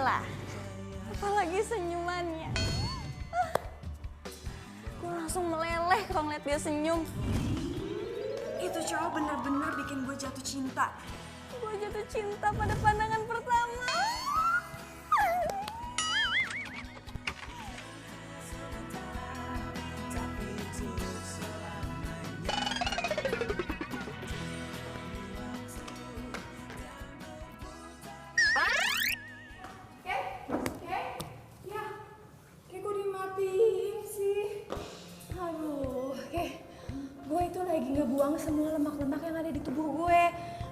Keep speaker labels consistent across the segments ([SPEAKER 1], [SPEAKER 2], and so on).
[SPEAKER 1] Kayla. Apalagi senyumannya. Gue langsung meleleh kalau ngeliat dia senyum.
[SPEAKER 2] Itu cowok bener-bener bikin gue jatuh cinta.
[SPEAKER 1] Gue jatuh cinta pada pandangan pertama.
[SPEAKER 2] Lagi ngebuang semua lemak-lemak yang ada di tubuh gue.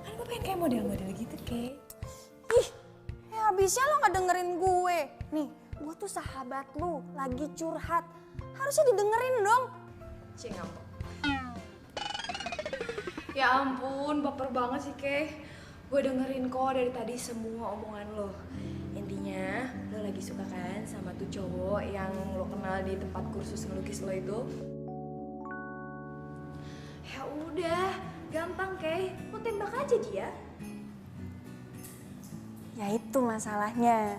[SPEAKER 2] Kan gue pengen kayak model-model gitu, Kay.
[SPEAKER 1] Ih, ya habisnya lo gak dengerin gue. Nih, gue tuh sahabat lu, lagi curhat. Harusnya didengerin dong.
[SPEAKER 2] Cing, ngambek. Ya ampun, baper banget sih, Kay. Gue dengerin kok dari tadi semua omongan lo. Intinya, lo lagi suka kan sama tuh cowok yang lo kenal di tempat kursus ngelukis lo itu? Ya udah, gampang Kay, lo tembak aja dia.
[SPEAKER 1] Ya itu masalahnya.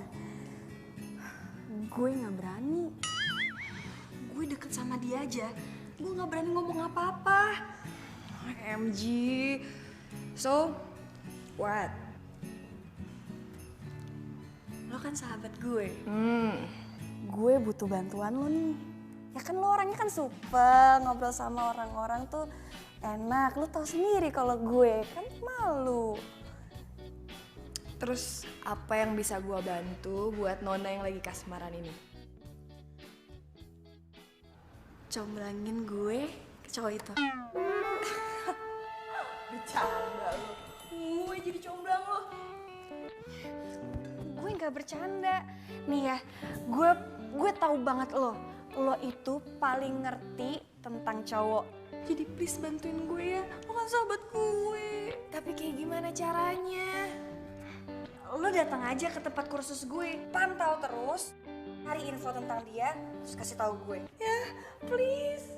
[SPEAKER 1] Gue gak berani.
[SPEAKER 2] Gue deket sama dia aja, gue gak berani ngomong apa-apa. OMG. So, what? Lo kan sahabat gue.
[SPEAKER 1] Gue butuh bantuan lo nih. Ya kan lo orangnya kan supel, ngobrol sama orang-orang tuh enak. Lo tau sendiri kalau gue kan malu.
[SPEAKER 2] Terus apa yang bisa gue bantu buat Nona yang lagi kasmaran ini?
[SPEAKER 1] Comblangin gue ke cowok itu.
[SPEAKER 2] Bercanda lo. Gue jadi comblang lo.
[SPEAKER 1] Gue gak bercanda. Nih ya, gue tahu banget lo. Lo itu paling ngerti tentang cowok.
[SPEAKER 2] Jadi please bantuin gue ya, lo kan sahabat gue.
[SPEAKER 1] Tapi kayak gimana caranya? Lo datang aja ke tempat kursus gue, pantau terus, cari info tentang dia, terus kasih tahu gue.
[SPEAKER 2] Ya, please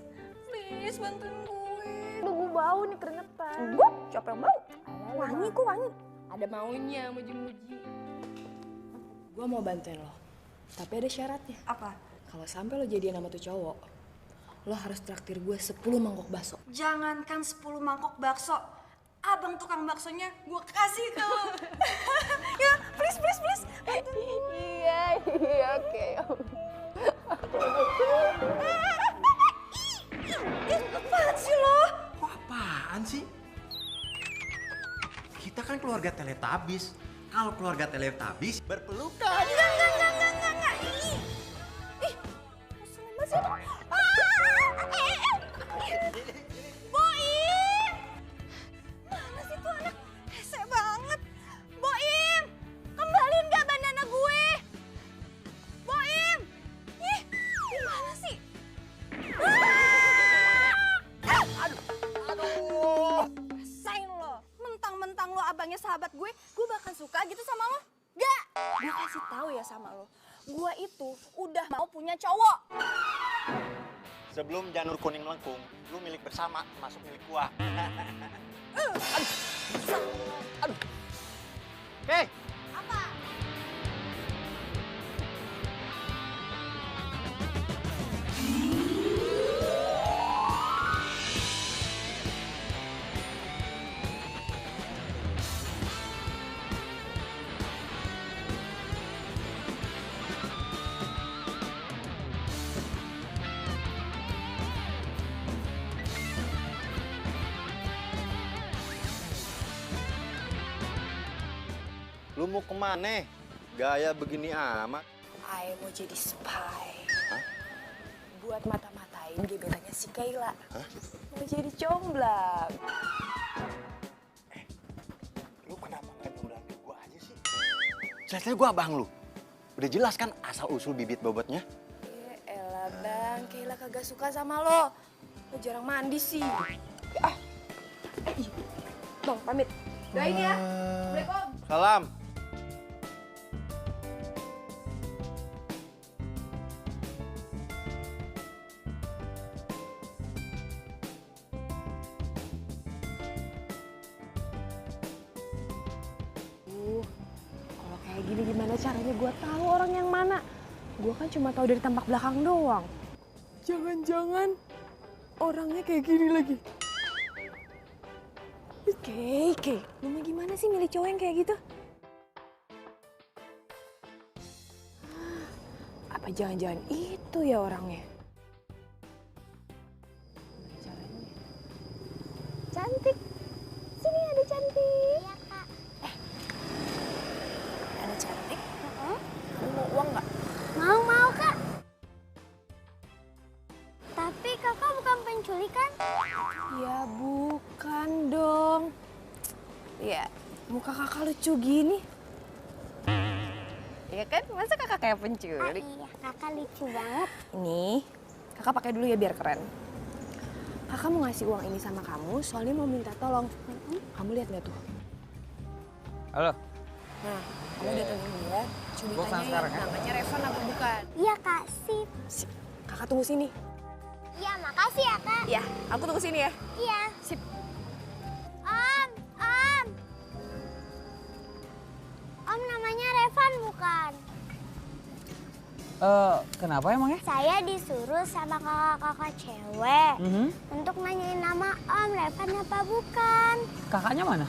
[SPEAKER 2] bantuin gue.
[SPEAKER 1] Udah gue bau nih keringetan. Gue? Siapa yang bau? Wangi kok wangi.
[SPEAKER 2] Ada maunya, muji-muji. Gue mau bantuin lo, tapi ada syaratnya.
[SPEAKER 1] Apa?
[SPEAKER 2] Kalau sampai lo jadian sama tuh cowok, lo harus traktir gue 10 mangkok bakso.
[SPEAKER 1] Jangankan 10 mangkok bakso, abang tukang baksonya gue kasih ke lo. Ya, please.
[SPEAKER 2] Iya, oke.
[SPEAKER 1] Apaan sih lo?
[SPEAKER 3] Kok apaan sih? Kita kan keluarga Teletubbies. Kalau keluarga Teletubbies berpelukan.
[SPEAKER 1] Enggak. Ih, musuhin banget sih lo. Boim! Mana sih tuh anak? Hese banget. Boim! Kembaliin gak bandana gue? Boim! Ih, gimana sih?
[SPEAKER 3] Aduh.
[SPEAKER 1] Rasain lo. Mentang-mentang lo abangnya sahabat gue bakal suka gitu sama lo? Gak! Gue kasih tahu ya sama lo. Gue itu udah mau punya cowok.
[SPEAKER 3] Sebelum janur kuning melengkung, lu milik bersama, masuk milik gua. Aduh. Hei,
[SPEAKER 1] Apa?
[SPEAKER 3] lu mau kemana? Gaya begini amat.
[SPEAKER 2] I mau jadi spy.
[SPEAKER 3] Hah?
[SPEAKER 2] Buat mata-matain gebetannya si Kayla.
[SPEAKER 3] Hah?
[SPEAKER 2] Mau jadi comblang.
[SPEAKER 3] Lu kenapa nggak nyumbangin gua aja sih? Ceritanya gua abang lu. Udah jelas kan asal-usul bibit bobotnya?
[SPEAKER 2] Ya elah bang, Kayla kagak suka sama lo. Lo jarang mandi sih. Bang, pamit. Doain ya. Assalamualaikum.
[SPEAKER 3] Salam.
[SPEAKER 2] Kalau kayak gini gimana caranya gue tahu orang yang mana? Gue kan cuma tahu dari tampak belakang doang. Jangan-jangan orangnya kayak gini lagi. Kei, lu mau gimana sih milih cowok yang kayak gitu? Apa jangan-jangan itu ya orangnya? Caranya. Cantik. Sini ada cantik.
[SPEAKER 4] Iya kak.
[SPEAKER 2] Ada cantik. Kamu mau uang nggak?
[SPEAKER 4] Mau kak. Tapi kakak bukan penculik kan?
[SPEAKER 2] Ya bukan dong. Ya, muka kakak lucu gini. Ya kan, masa kakak kayak penculik?
[SPEAKER 4] Iya kakak lucu banget.
[SPEAKER 2] Nih, kakak pakai dulu ya biar keren. Kakak mau ngasih uang ini sama kamu, soalnya mau minta tolong. Kamu lihat nggak tuh?
[SPEAKER 5] Halo,
[SPEAKER 2] Nah, kamu datengin dia, coba
[SPEAKER 5] Gua kesana
[SPEAKER 2] tanyain
[SPEAKER 5] sekarang ya.
[SPEAKER 2] namanya Revan apa bukan.
[SPEAKER 4] Iya kak, sip.
[SPEAKER 2] Sip, kakak tunggu sini.
[SPEAKER 4] Iya makasih ya kak.
[SPEAKER 2] Ya, aku tunggu sini ya.
[SPEAKER 4] Iya.
[SPEAKER 2] Sip.
[SPEAKER 4] Om. Om namanya Revan bukan?
[SPEAKER 5] kenapa emangnya?
[SPEAKER 4] Saya disuruh sama kakak-kakak cewek
[SPEAKER 5] Mhm.
[SPEAKER 4] untuk nanyain nama Om Revan apa bukan?
[SPEAKER 5] Kakaknya mana?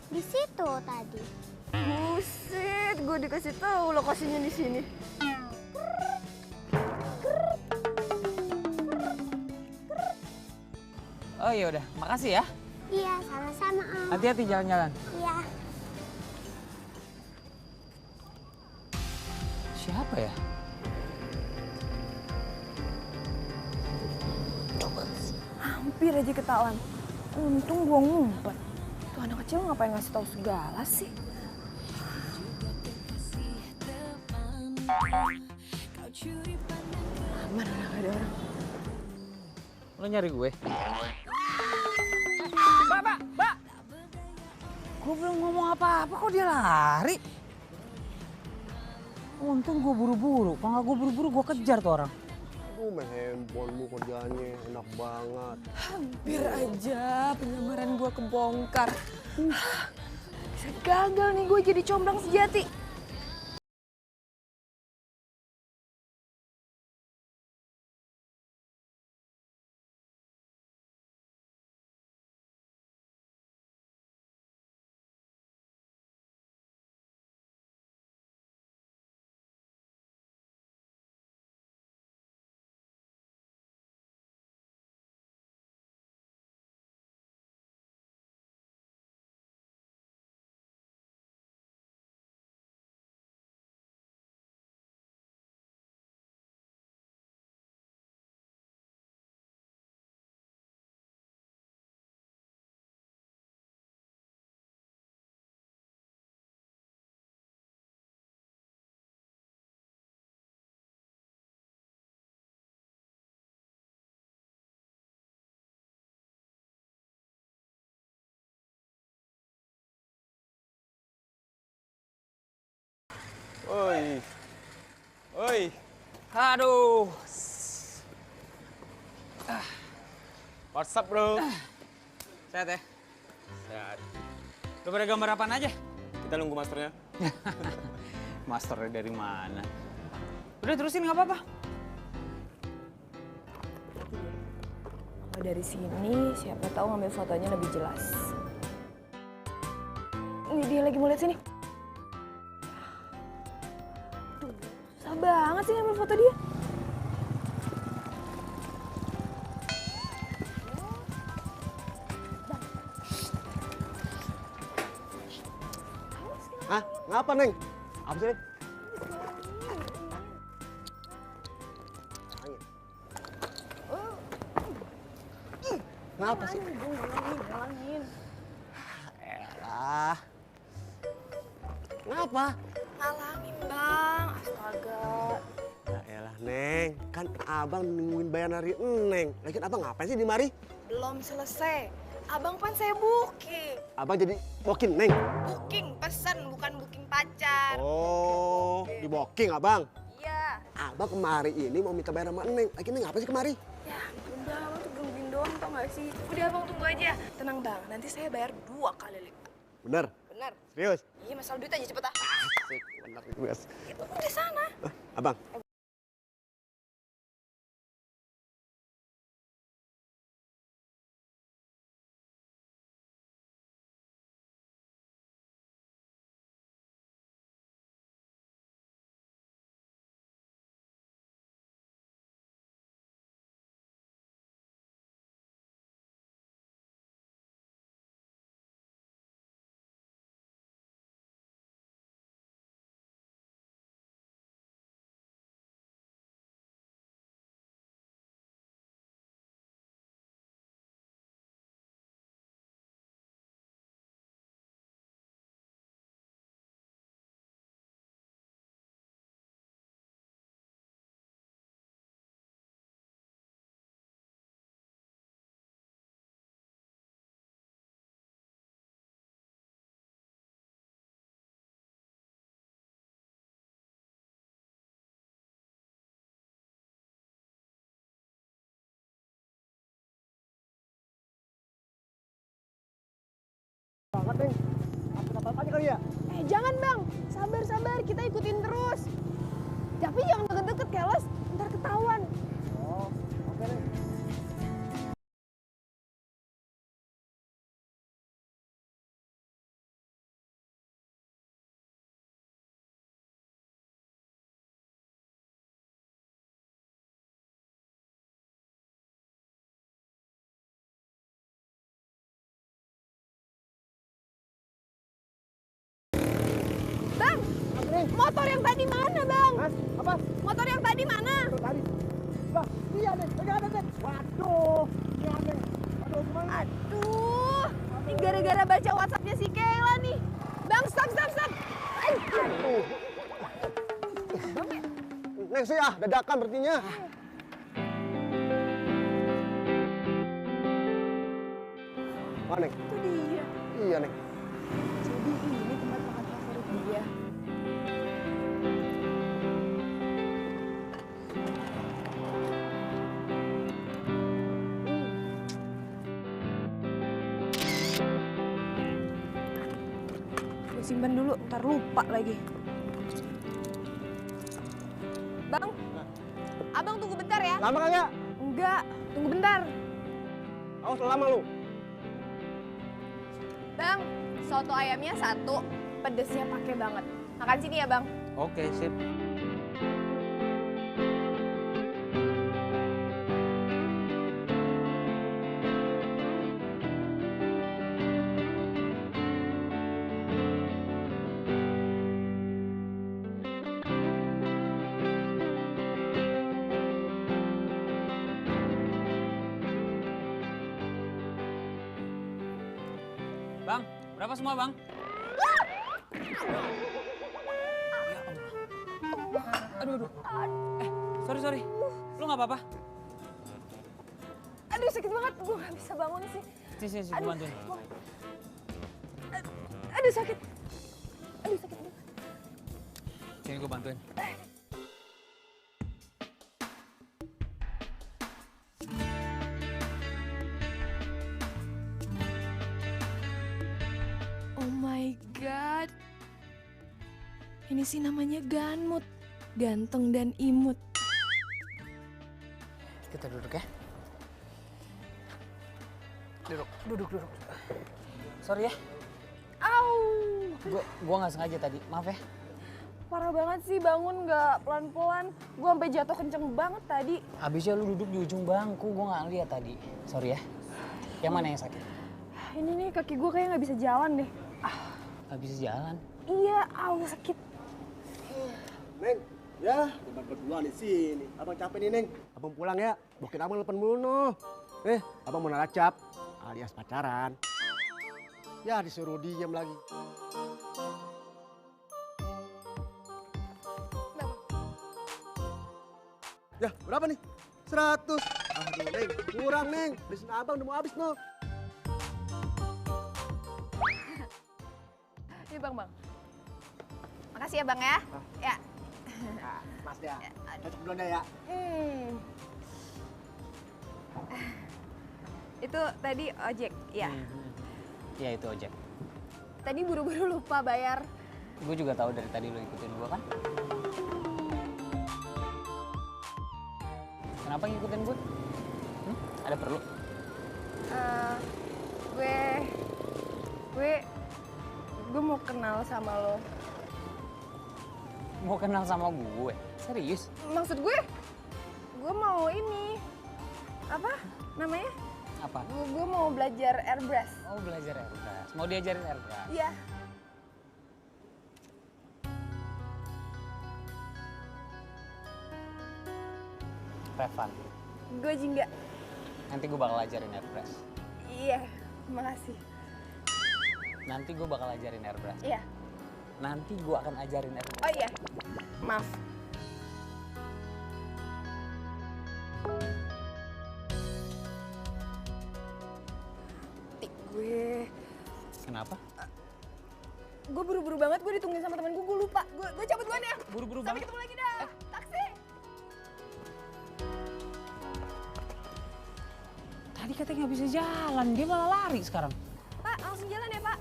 [SPEAKER 4] Di situ tadi.
[SPEAKER 2] Buset, gue dikasih tahu lokasinya di sini.
[SPEAKER 5] Oh iya udah, makasih ya.
[SPEAKER 4] Iya sama-sama Om.
[SPEAKER 5] Hati-hati jalan-jalan.
[SPEAKER 4] Iya.
[SPEAKER 5] Siapa ya?
[SPEAKER 2] Hampir aja ketahuan. Untung gua ngumpet. Tuh anak kecil ngapain ngasih tahu segala sih? Aman lah, gak ada orang.
[SPEAKER 5] Lo nyari gue? Mbak! Gue belum ngomong apa-apa kok dia lari. Untung gue buru-buru, kalau nggak gue buru-buru gue kejar tuh orang.
[SPEAKER 6] Aduh, main handphonemu kerjaannya enak banget.
[SPEAKER 2] Hampir aja penyamaran gua kebongkar. Bisa gagal nih gue jadi comblang sejati.
[SPEAKER 6] Oi,
[SPEAKER 5] Aduh.
[SPEAKER 6] what's up bro?
[SPEAKER 5] Sehat ya?
[SPEAKER 6] Sehat.
[SPEAKER 5] Lo pada gambar apaan aja?
[SPEAKER 6] Kita nunggu masternya.
[SPEAKER 5] Masternya dari mana? Udah terusin nggak apa-apa.
[SPEAKER 2] Kalau dari sini siapa tahu ngambil fotonya lebih jelas. Ini dia lagi mau lihat sini. Tuh, susah banget sih ngambil foto dia.
[SPEAKER 6] Hah? Ngapa Neng? Apa sih? Ngapa sih?
[SPEAKER 2] Ngalangin.
[SPEAKER 6] Elah. Ngapa?
[SPEAKER 2] Ngalangin bang, astaga.
[SPEAKER 6] Ya elah Neng, kan abang nungguin bayaran dari Neng. Lagian abang ngapain sih di mari?
[SPEAKER 2] Belum selesai. Abang kan saya booking.
[SPEAKER 6] Abang jadi booking Neng?
[SPEAKER 2] Booking pesan, bukan booking pacar.
[SPEAKER 6] Oh, di booking abang?
[SPEAKER 2] Iya.
[SPEAKER 6] Abang kemari ini mau minta bayar sama Neng. Lagi Neng ngapain sih kemari?
[SPEAKER 2] Ya ampun bang, abang tuh gangguin doang tau gak sih? Udah abang tunggu aja. Tenang bang, nanti saya bayar 2 kali lipat.
[SPEAKER 6] Bener?
[SPEAKER 2] Bener?
[SPEAKER 6] Serius?
[SPEAKER 2] Iya masalah duit aja cepet ah.
[SPEAKER 6] Asik, bener nih Bas.
[SPEAKER 2] Itu udah sana.
[SPEAKER 6] Abang. Banget Neng, apa aja kali ya?
[SPEAKER 2] Jangan bang, sabar, kita ikutin terus. Tapi jangan deket-deket keles, ntar ketahuan.
[SPEAKER 6] Oh, oke Neng.
[SPEAKER 2] Bang, motor yang tadi mana bang?
[SPEAKER 6] Mas, apa?
[SPEAKER 2] Motor yang tadi mana?
[SPEAKER 6] Tadi. Bah, iya Neng, enggak ada Neng. Waduh, iya Neng. Aduh, gimana?
[SPEAKER 2] Aduh, ini gara-gara baca WhatsAppnya si Kayla nih. Bang, stop.
[SPEAKER 6] Aduh. Neng sih dadakan berartinya. Mana Neng?
[SPEAKER 2] Itu dia.
[SPEAKER 6] Iya Neng.
[SPEAKER 2] Jadi ini tempat makan favorit dia. Gue simpan dulu, ntar lupa lagi. Bang, abang tunggu bentar ya.
[SPEAKER 6] Lama kagak?
[SPEAKER 2] Enggak, tunggu bentar.
[SPEAKER 6] Awas lama lu.
[SPEAKER 2] Bang, soto ayamnya 1, pedesnya pakai banget. Makan sini ya bang.
[SPEAKER 5] Oke, sip. Bang, berapa semua bang? Aduh. Sorry. Lu nggak apa-apa?
[SPEAKER 2] Aduh sakit banget, gue gak bisa bangun sih.
[SPEAKER 5] Sini, gue bantuin.
[SPEAKER 2] Aduh sakit. Aduh sakit banget.
[SPEAKER 5] Sini gue bantuin.
[SPEAKER 2] Oh my god. Ini sih namanya Ganmut. Ganteng dan imut.
[SPEAKER 5] Kita duduk ya. Duduk. Sorry ya,
[SPEAKER 2] Au.
[SPEAKER 5] gua nggak sengaja tadi. Maaf ya.
[SPEAKER 2] Parah banget sih bangun gak pelan-pelan. Gue sampai jatuh kenceng banget tadi.
[SPEAKER 5] Habisnya lu duduk di ujung bangku, gua nggak lihat tadi. Sorry ya. Yang mana yang sakit?
[SPEAKER 2] Ini nih kaki gue kayak gak bisa jalan deh.
[SPEAKER 5] Gak bisa jalan.
[SPEAKER 2] Iya, au sakit.
[SPEAKER 6] Neng, ya, debat berdua di sini. Abang capek nih, Neng. Abang pulang ya. Bokin abang telepon mulu noh. Abang mau naracap alias pacaran. Ya, disuruh diem lagi. Ya, berapa nih? 100. Aduh, Neng, kurang, Neng. Beliin abang udah mau habis, noh.
[SPEAKER 2] Ini bang. Makasih ya bang ya. Ya.
[SPEAKER 6] Nah, Mas ya. Cocok duluan ya.
[SPEAKER 2] Itu tadi ojek, ya.
[SPEAKER 5] Iya itu ojek.
[SPEAKER 2] Tadi buru-buru lupa bayar
[SPEAKER 5] Gue juga tahu dari tadi lo ikutin gue kan. Kenapa ngikutin gue? Ada perlu?
[SPEAKER 2] Gue mau kenal sama lo.
[SPEAKER 5] Mau kenal sama gue? Serius?
[SPEAKER 2] Maksud gue mau ini apa namanya?
[SPEAKER 5] Apa?
[SPEAKER 2] Gue mau belajar airbrush.
[SPEAKER 5] Oh, belajar airbrush. Mau diajarin airbrush?
[SPEAKER 2] Iya.
[SPEAKER 5] Revan,
[SPEAKER 2] Gue juga.
[SPEAKER 5] nanti gue bakal ajarin airbrush.
[SPEAKER 2] Iya, makasih.
[SPEAKER 5] Nanti gue bakal ajarin airbrush.
[SPEAKER 2] Iya.
[SPEAKER 5] Nanti gue akan ajarin airbrush.
[SPEAKER 2] Oh iya. Maaf. Gue
[SPEAKER 5] Kenapa?
[SPEAKER 2] buru-buru banget, gue ditungguin sama temen gue lupa. Gue cabut duluan ya.
[SPEAKER 5] Buru-buru
[SPEAKER 2] Sampai
[SPEAKER 5] banget.
[SPEAKER 2] ketemu lagi dah. Taksi.
[SPEAKER 5] Tadi katanya nggak bisa jalan, dia malah lari sekarang.
[SPEAKER 2] Pak, langsung jalan ya, Pak.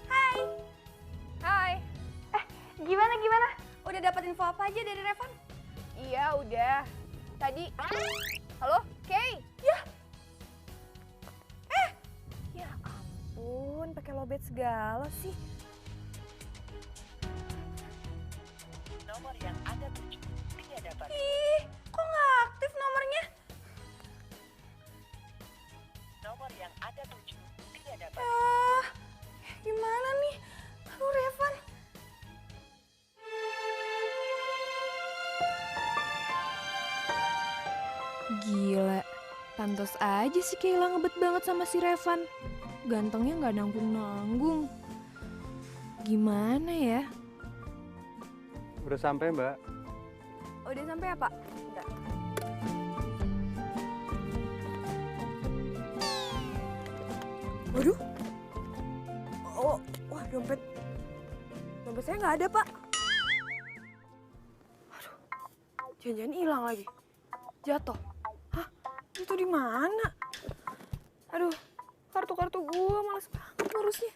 [SPEAKER 2] Hai.
[SPEAKER 1] Gimana? Udah dapat info apa aja dari Revan?
[SPEAKER 2] Iya, udah. Tadi. Halo, Kay? Ya ampun, pakai lobet segala sih.
[SPEAKER 7] Nomor yang Anda tuju tidak dapat.
[SPEAKER 1] Ih, kok nggak aktif nomornya?
[SPEAKER 7] Nomor yang Anda tuju tidak dapat.
[SPEAKER 1] Gimana nih? Aduh, Revan.
[SPEAKER 2] Gila, pantas aja sih Kayla ngebet banget sama si Revan. Gantengnya nggak nanggung-nanggung. Gimana ya?
[SPEAKER 6] Udah sampai, Mbak.
[SPEAKER 2] Udah sampai apa? Bentar. Waduh. Oh, wah dompet. Dompet saya nggak ada, Pak. Aduh. Jangan-jangan hilang lagi. Jatuh. Hah? Itu di mana? Aduh, kartu-kartu gua males banget ngurusnya.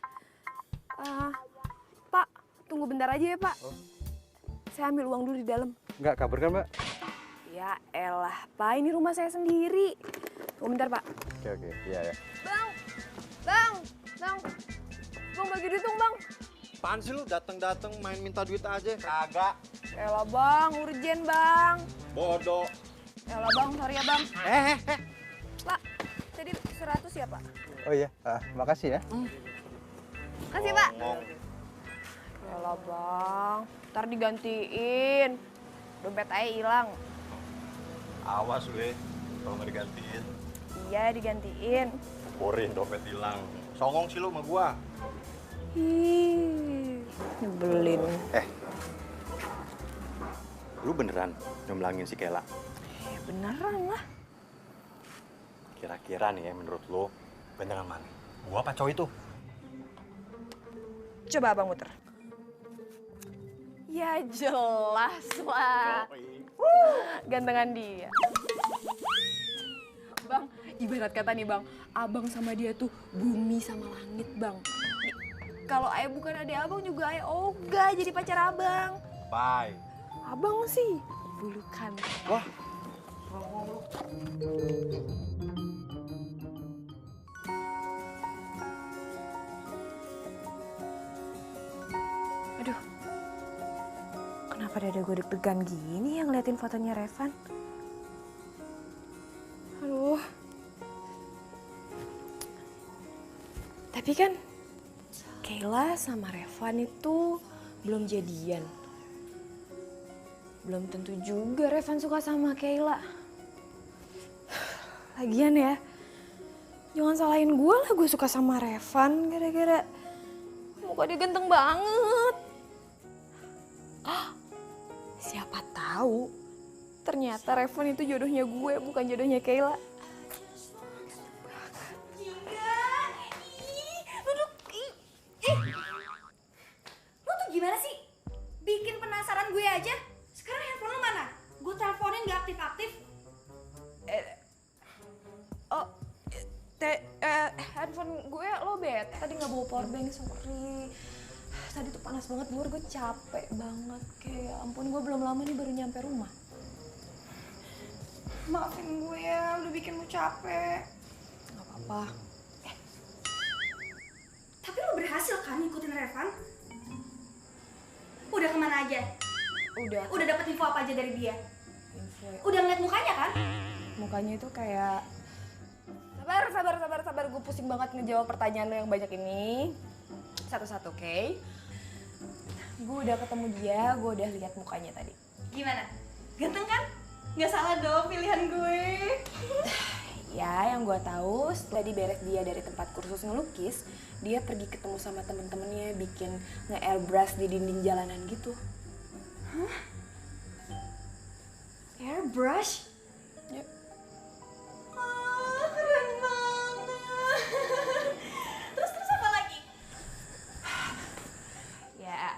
[SPEAKER 2] Pak, tunggu bentar aja ya, Pak. Saya ambil uang dulu di dalam.
[SPEAKER 6] Nggak kabur kan, Mbak?
[SPEAKER 2] Ya elah, Pak, ini rumah saya sendiri. Tunggu bentar, Pak.
[SPEAKER 6] Oke. Iya, ya.
[SPEAKER 2] Bang, bagi duit dong, Bang.
[SPEAKER 3] Apaan sih lu dateng-dateng main minta duit aja? Kagak.
[SPEAKER 2] Elah, Bang, urgen, Bang.
[SPEAKER 3] Bodoh.
[SPEAKER 2] Elah, Bang, sorry ya, Bang.
[SPEAKER 3] Eh.
[SPEAKER 2] Pak, tadi 100 ya, Pak?
[SPEAKER 6] Oh iya, makasih ya.
[SPEAKER 2] Makasih, Pak. Elah, Bang, ntar digantiin. Dompet aja hilang.
[SPEAKER 3] Awas gue kalau nggak digantiin.
[SPEAKER 2] Iya, digantiin.
[SPEAKER 3] Borin dompet hilang. Songong sih lu sama gua.
[SPEAKER 2] Ih, nyebelin.
[SPEAKER 3] Lu beneran nyomblangin si Kela?
[SPEAKER 2] Ya beneran lah.
[SPEAKER 3] Kira-kira nih ya menurut lu gantengan mana? Gua apa cowok itu?
[SPEAKER 2] Coba Abang muter. Ya jelas lah. Gantengan dia. Bang, ibarat kata nih Bang, Abang sama dia tuh bumi sama langit Bang. Nih, kalau Ayah bukan adik Abang juga Ayah ogah jadi pacar Abang.
[SPEAKER 3] Bye.
[SPEAKER 2] Abang sih bulukan.
[SPEAKER 3] Wah.
[SPEAKER 2] Aduh, kenapa dada gue deg-degan gini yang ngeliatin fotonya Revan? Aduh. Tapi kan Kayla sama Revan itu belum jadian. Belum tentu juga Revan suka sama Kayla. Lagian ya, jangan salahin gue lah gue suka sama Revan gara-gara Muka dia ganteng banget. Siapa tahu ternyata Revan itu jodohnya gue, bukan jodohnya Kayla.
[SPEAKER 1] Lu tuh gimana sih? Bikin penasaran gue aja. Sekarang handphone lu mana? Gue teleponin gak aktif-aktif.
[SPEAKER 2] Handphone gue lowbat. Tadi nggak bawa powerbank, sorry. Tadi tuh panas banget luar, gue capek banget. Kayak ampun, gue belum lama nih baru nyampe rumah.
[SPEAKER 1] Maafin gue ya, udah bikin lu capek.
[SPEAKER 2] Gak apa-apa.
[SPEAKER 1] Tapi lu berhasil kan ngikutin Revan? Udah kemana aja? Udah dapet info apa aja dari dia?
[SPEAKER 2] Info.
[SPEAKER 1] Udah ngeliat mukanya kan?
[SPEAKER 2] Mukanya itu kayak sabar. Gue pusing banget ngejawab pertanyaan lo yang banyak ini. Satu-satu, oke? Gue udah ketemu dia, gue udah lihat mukanya tadi.
[SPEAKER 1] Gimana? Ganteng kan? Gak salah dong pilihan gue.
[SPEAKER 2] Ya, yang gue tahu setelah diberes dia dari tempat kursus ngelukis, dia pergi ketemu sama temen-temennya bikin nge-airbrush di dinding jalanan gitu.
[SPEAKER 1] Hah? Airbrush?
[SPEAKER 2] Yep.
[SPEAKER 1] Keren banget. Terus apa lagi?
[SPEAKER 2] Ya,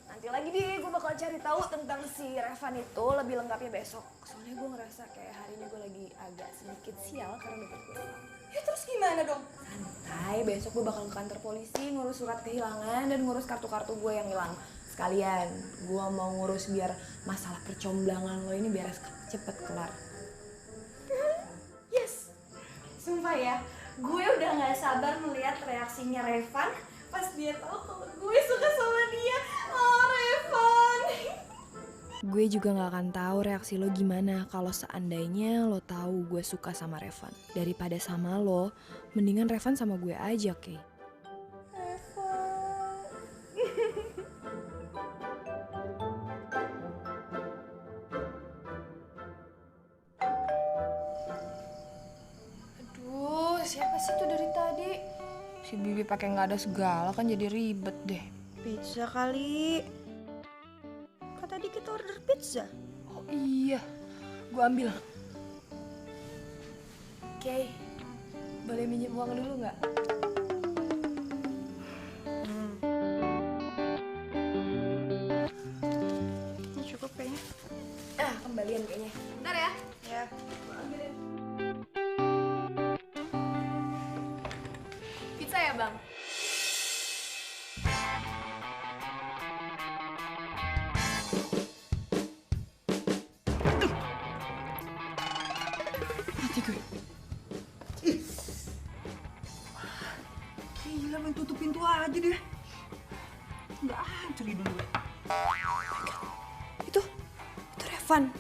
[SPEAKER 2] nanti lagi deh gue bakal cari tahu tentang si Revan itu lebih lengkapnya besok. Soalnya gue ngerasa kayak hari ini gue lagi agak sedikit sial karena dompet gue hilang.
[SPEAKER 1] Ya terus gimana dong?
[SPEAKER 2] Santai, besok gue bakal ke kantor polisi ngurus surat kehilangan dan ngurus kartu-kartu gue yang hilang. Sekalian, gue mau ngurus biar masalah percomblangan lo ini beres cepet kelar.
[SPEAKER 1] Yes. Sumpah ya, gue udah gak sabar melihat reaksinya Revan pas dia tahu kalau gue suka sama dia. Oh, Revan.
[SPEAKER 2] Gue juga gak akan tahu reaksi lo gimana kalau seandainya lo tahu gue suka sama Revan. Daripada sama lo, mendingan Revan sama gue aja, Kay. Aduh, siapa sih tuh dari tadi? Si Bibi pakai nggak ada segala kan jadi ribet deh.
[SPEAKER 1] Pizza kali. Kan tadi kita order pizza.
[SPEAKER 2] Oh iya, gue ambil. Oke, boleh minjem uang dulu nggak?
[SPEAKER 1] Ini cukup kayaknya.
[SPEAKER 2] Kembalian kayaknya.
[SPEAKER 1] Bentar ya. Ya.
[SPEAKER 2] Pizza ya bang?
[SPEAKER 5] Mati gue. Gila main tutup pintu aja deh. Nggak hancur hidung gue.
[SPEAKER 2] Itu Revan.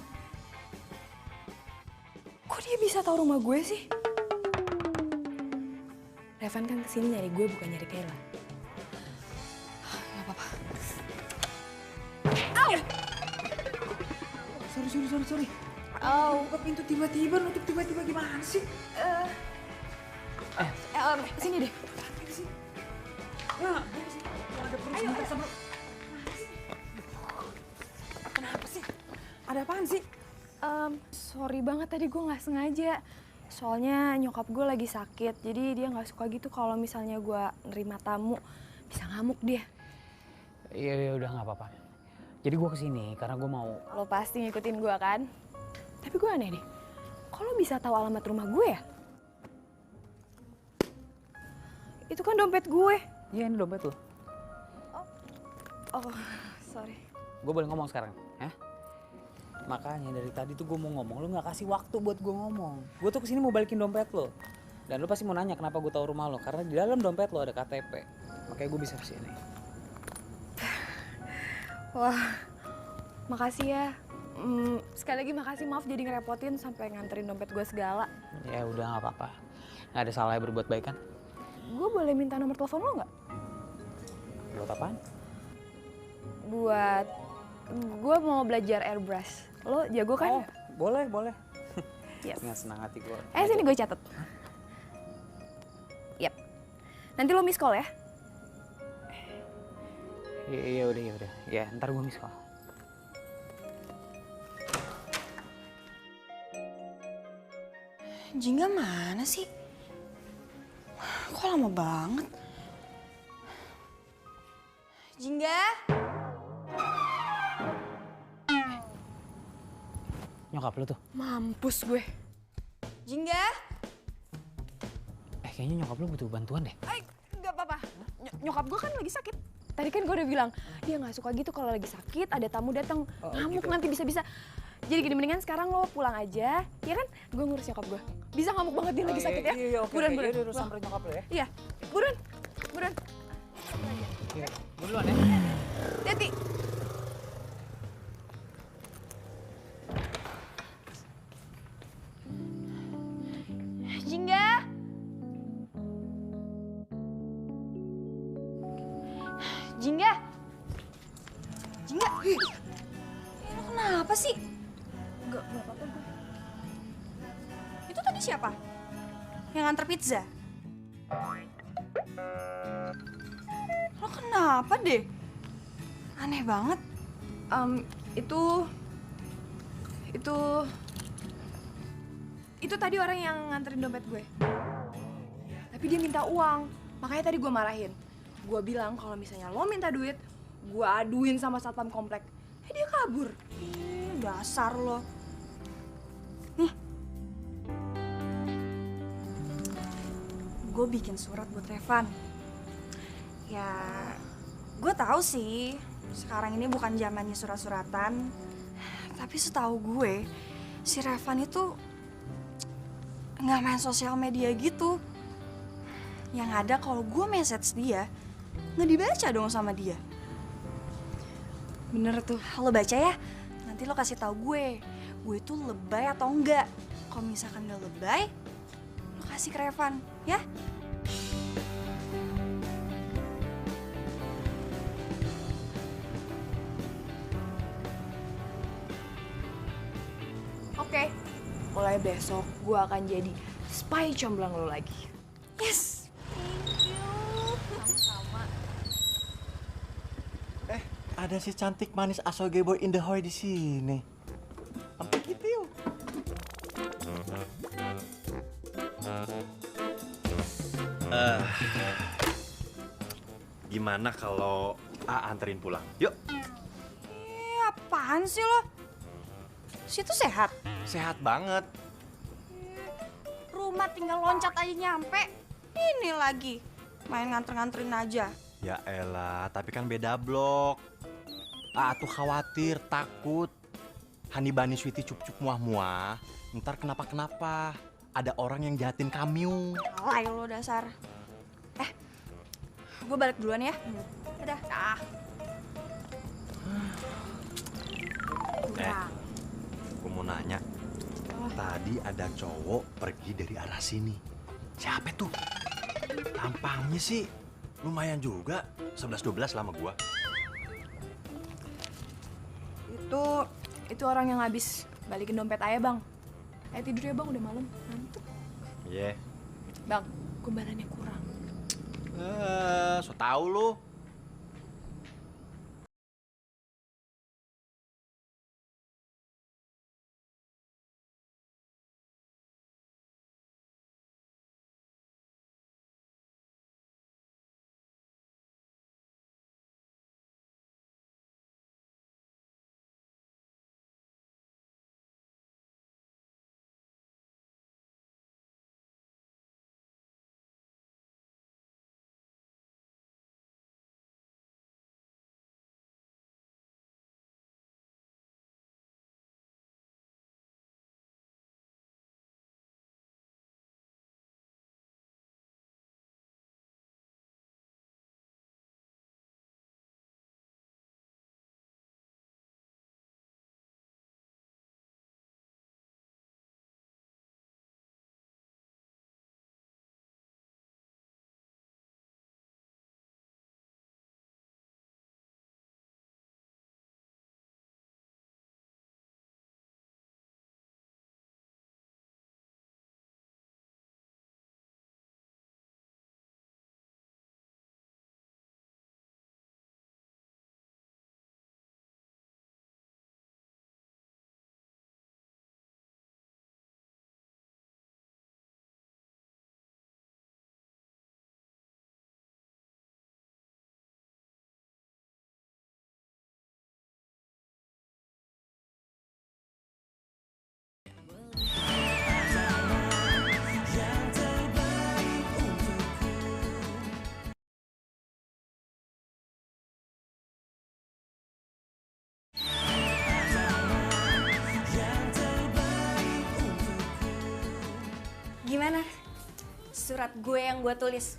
[SPEAKER 2] Kok dia bisa tahu rumah gue sih? Revan kan kesini nyari gue bukan nyari Kayla. Gak apa-apa.
[SPEAKER 5] Sorry. Buka pintu tiba-tiba, nutup tiba-tiba gimana sih?
[SPEAKER 2] Sini deh.
[SPEAKER 5] Nah, ada perut sebentar sama.
[SPEAKER 2] Kenapa sih? Ada apaan sih? Sorry banget tadi gue nggak sengaja. Soalnya nyokap gue lagi sakit, jadi dia nggak suka gitu kalau misalnya gue nerima tamu. Bisa ngamuk dia.
[SPEAKER 5] Iya udah nggak apa-apa. Jadi gue kesini karena gue mau.
[SPEAKER 2] Lo pasti ngikutin gue kan? Tapi gue aneh deh. Kok lo bisa tahu alamat rumah gue ya? Itu kan dompet gue.
[SPEAKER 5] Iya ini dompet lo.
[SPEAKER 2] Oh, sorry.
[SPEAKER 5] Gue boleh ngomong sekarang, ya? Makanya dari tadi tuh gue mau ngomong, lo nggak kasih waktu buat gue ngomong. Gue tuh kesini mau balikin dompet lo. Dan lo pasti mau nanya kenapa gue tahu rumah lo. Karena di dalam dompet lo ada KTP. Makanya gue bisa kesini.
[SPEAKER 2] Wah, makasih ya. Sekali lagi makasih, maaf jadi ngerepotin sampai nganterin dompet gue segala.
[SPEAKER 5] Ya udah nggak apa-apa. Nggak ada salahnya berbuat baik kan?
[SPEAKER 2] Gue boleh minta nomor telepon lo nggak?
[SPEAKER 5] Buat apaan?
[SPEAKER 2] Buat gue mau belajar airbrush. Lo jago kan?
[SPEAKER 5] Oh, boleh.
[SPEAKER 2] Yes.
[SPEAKER 5] Dengan senang hati gue.
[SPEAKER 2] Sini gue catet. Yap. Nanti lo miss call ya.
[SPEAKER 5] Iya udah, ya udah. Ya, ntar gue miss call.
[SPEAKER 1] Jingga mana sih? Kok lama banget? Jingga?
[SPEAKER 5] Nyokap lu tuh.
[SPEAKER 2] Mampus gue.
[SPEAKER 1] Jingga?
[SPEAKER 5] Kayaknya nyokap lu butuh bantuan deh.
[SPEAKER 2] Nggak apa-apa. Nyokap gue kan lagi sakit. Tadi kan gue udah bilang, dia nggak suka gitu kalau lagi sakit, ada tamu datang ngamuk
[SPEAKER 5] gitu.
[SPEAKER 2] nanti bisa-bisa. Jadi gini, mendingan sekarang lo pulang aja, ya kan? Gue ngurus nyokap gue. Bisa ngamuk banget dia lagi sakit ya?
[SPEAKER 5] Iya, oke.
[SPEAKER 2] Buruan,
[SPEAKER 5] Iya,
[SPEAKER 2] buruan.
[SPEAKER 5] udah, udah samperin nyokap lu ya.
[SPEAKER 2] Iya, buruan, buruan.
[SPEAKER 5] Iya, gue duluan ya.
[SPEAKER 2] Hati-hati.
[SPEAKER 1] Jingga? Jingga? Jingga? Lu kenapa sih?
[SPEAKER 2] Nggak apa-apa gue.
[SPEAKER 1] Itu tadi siapa? Yang nganter pizza? Lo kenapa deh? Aneh banget.
[SPEAKER 2] Itu tadi orang yang nganterin dompet gue. Tapi dia minta uang, makanya tadi gue marahin. Gue bilang kalau misalnya lo minta duit, gue aduin sama satpam komplek. Dia kabur.
[SPEAKER 1] Dasar lo. Nih. Gue bikin surat buat Revan. Ya, gue tahu sih sekarang ini bukan zamannya surat-suratan. Tapi setahu gue, si Revan itu nggak main sosial media gitu. Yang ada kalau gue message dia, nggak dibaca dong sama dia.
[SPEAKER 2] Bener tuh.
[SPEAKER 1] Lo baca ya, nanti lo kasih tahu gue itu lebay atau enggak. Kalau misalkan gak lebay, lo kasih ke Revan, ya?
[SPEAKER 2] Oke, mulai besok gue akan jadi spy comblang lo lagi.
[SPEAKER 1] Yes.
[SPEAKER 2] Sama-sama.
[SPEAKER 3] Ada si cantik manis asoge boy in the hoy di sini. Sampai gitu yuk. Gimana kalau A anterin pulang? Yuk.
[SPEAKER 1] Apaan sih lo? Situ sehat.
[SPEAKER 3] Sehat banget.
[SPEAKER 1] Rumah tinggal loncat aja nyampe. Ini lagi, main nganter-nganterin aja.
[SPEAKER 3] Ya elah, tapi kan beda blok. A tuh khawatir, takut. Hani bani sweetie cup-cup muah-muah. Ntar kenapa-kenapa. Ada orang yang jahatin kami.
[SPEAKER 1] Alay lo dasar. Gue balik duluan ya. Dadah.
[SPEAKER 3] Gue mau nanya. Tadi ada cowok pergi dari arah sini. Siapa tuh? Tampangnya sih lumayan juga. 11-12 lama gua.
[SPEAKER 2] Itu orang yang habis balikin dompet ayah, Bang. Ayo tidur ya, Bang, udah malam. Ngantuk.
[SPEAKER 3] Iya.
[SPEAKER 2] Bang, gombalannya kurang.
[SPEAKER 3] So tau lu.
[SPEAKER 1] surat gue yang gue tulis.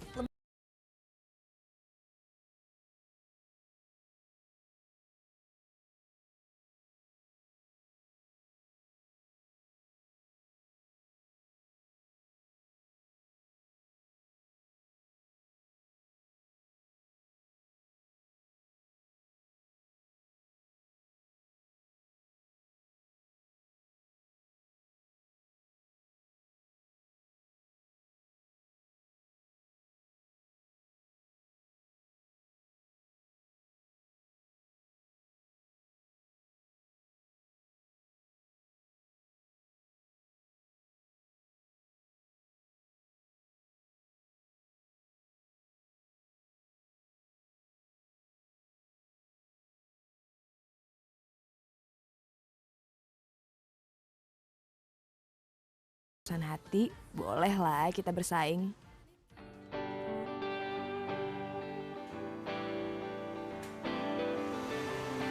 [SPEAKER 2] Urusan hati, bolehlah kita bersaing.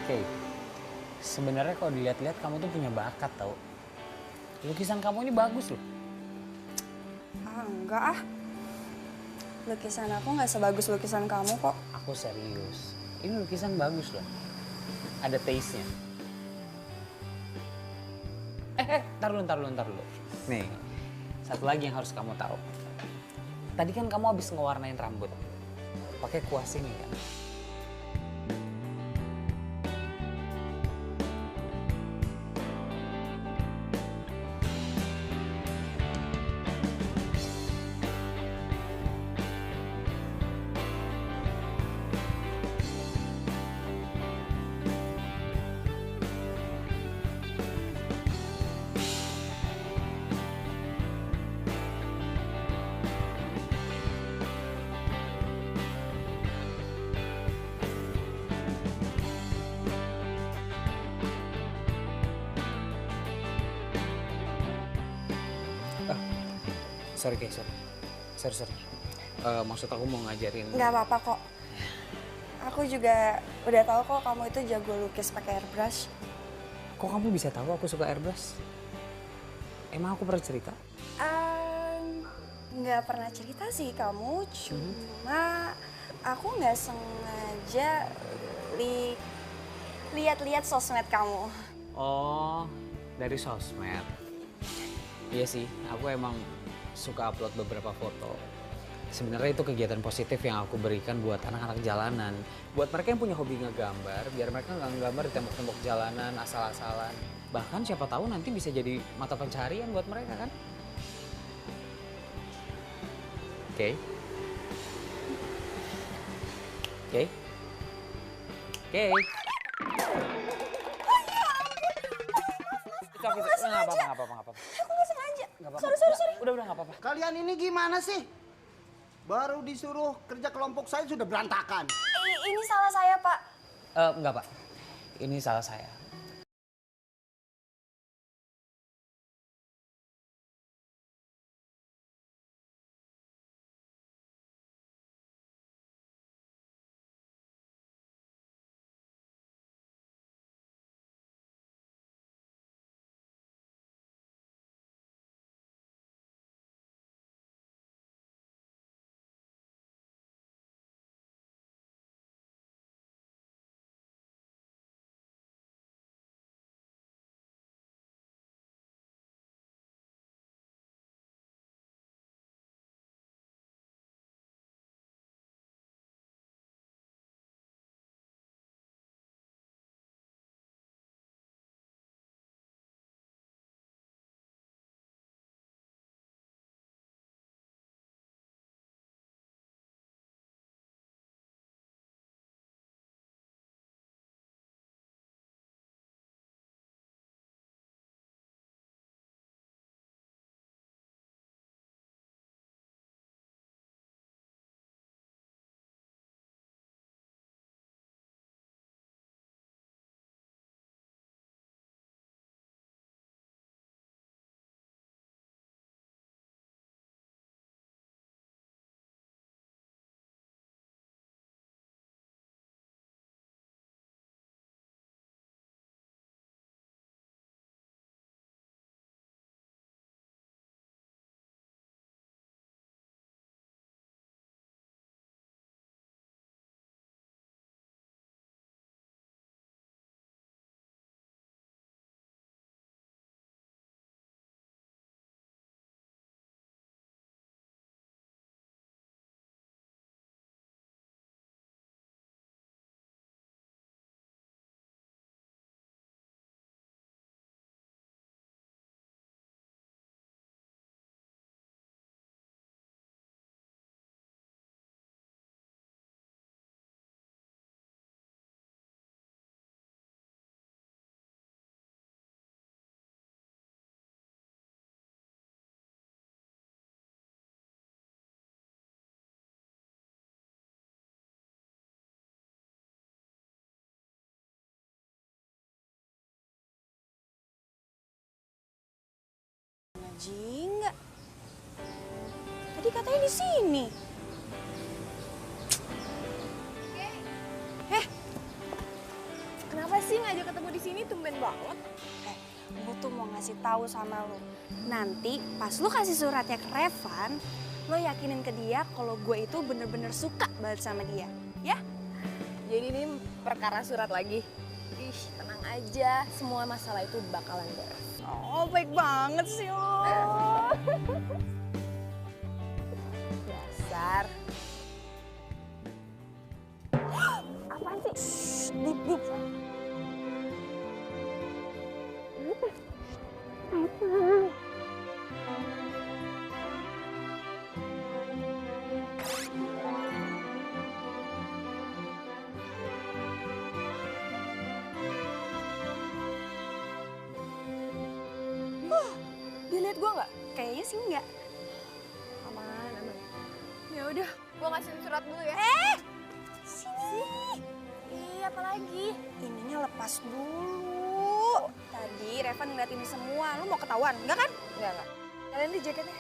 [SPEAKER 5] Oke, sebenarnya kalau dilihat-lihat kamu tuh punya bakat tau. Lukisan kamu ini bagus loh.
[SPEAKER 1] Enggak ah. Lukisan aku nggak sebagus lukisan kamu kok.
[SPEAKER 5] Aku serius. Ini lukisan bagus loh. Ada taste-nya. Ntar dulu. Nih, satu lagi yang harus kamu tahu. Tadi kan kamu habis ngewarnain rambut. Pakai kuas ini kan. Sorry. Maksud aku mau ngajarin.
[SPEAKER 1] Nggak apa-apa kok. Aku juga udah tahu kok kamu itu jago lukis pakai airbrush.
[SPEAKER 5] Kok kamu bisa tahu aku suka airbrush? Emang aku pernah cerita?
[SPEAKER 1] Nggak pernah cerita sih kamu, cuma aku nggak sengaja lihat-lihat sosmed kamu.
[SPEAKER 5] Oh, dari sosmed. Iya sih, aku emang suka upload beberapa foto. Sebenarnya itu kegiatan positif yang aku berikan buat anak-anak jalanan. Buat mereka yang punya hobi ngegambar, biar mereka nggak ngegambar di tembok-tembok jalanan asal-asalan. Bahkan siapa tahu nanti bisa jadi mata pencaharian buat mereka kan? Oke.
[SPEAKER 1] Aku nggak sengaja.
[SPEAKER 5] Nggak apa-apa.
[SPEAKER 1] Aku nggak sengaja. Sorry.
[SPEAKER 5] Udah nggak apa-apa.
[SPEAKER 6] Kalian ini gimana sih? Baru disuruh kerja kelompok saya sudah berantakan.
[SPEAKER 1] Ini salah saya, Pak.
[SPEAKER 5] Enggak, Pak. Ini salah saya.
[SPEAKER 1] Jingga. Tadi katanya di sini.
[SPEAKER 2] Kenapa sih ngajak ketemu di sini tumben banget?
[SPEAKER 1] Gue tuh mau ngasih tahu sama lo. Nanti pas lo kasih suratnya ke Revan, lo yakinin ke dia kalau gue itu bener-bener suka banget sama dia. Ya?
[SPEAKER 2] Jadi ini perkara surat lagi. Ih, tenang aja, semua masalah itu bakalan beres.
[SPEAKER 1] Oh, baik banget sih lo.
[SPEAKER 2] Dasar. Apaan sih?
[SPEAKER 1] Dip.
[SPEAKER 2] Dia lihat gua nggak?
[SPEAKER 1] Kayaknya sih enggak.
[SPEAKER 2] Aman. Ya udah, gua ngasihin surat dulu ya.
[SPEAKER 1] Sini.
[SPEAKER 2] Iya, apa lagi?
[SPEAKER 1] Ininya lepas dulu. Tadi Revan ngeliat ini semua. Lo mau ketahuan, enggak kan?
[SPEAKER 2] Enggak. Kalian di jaketnya.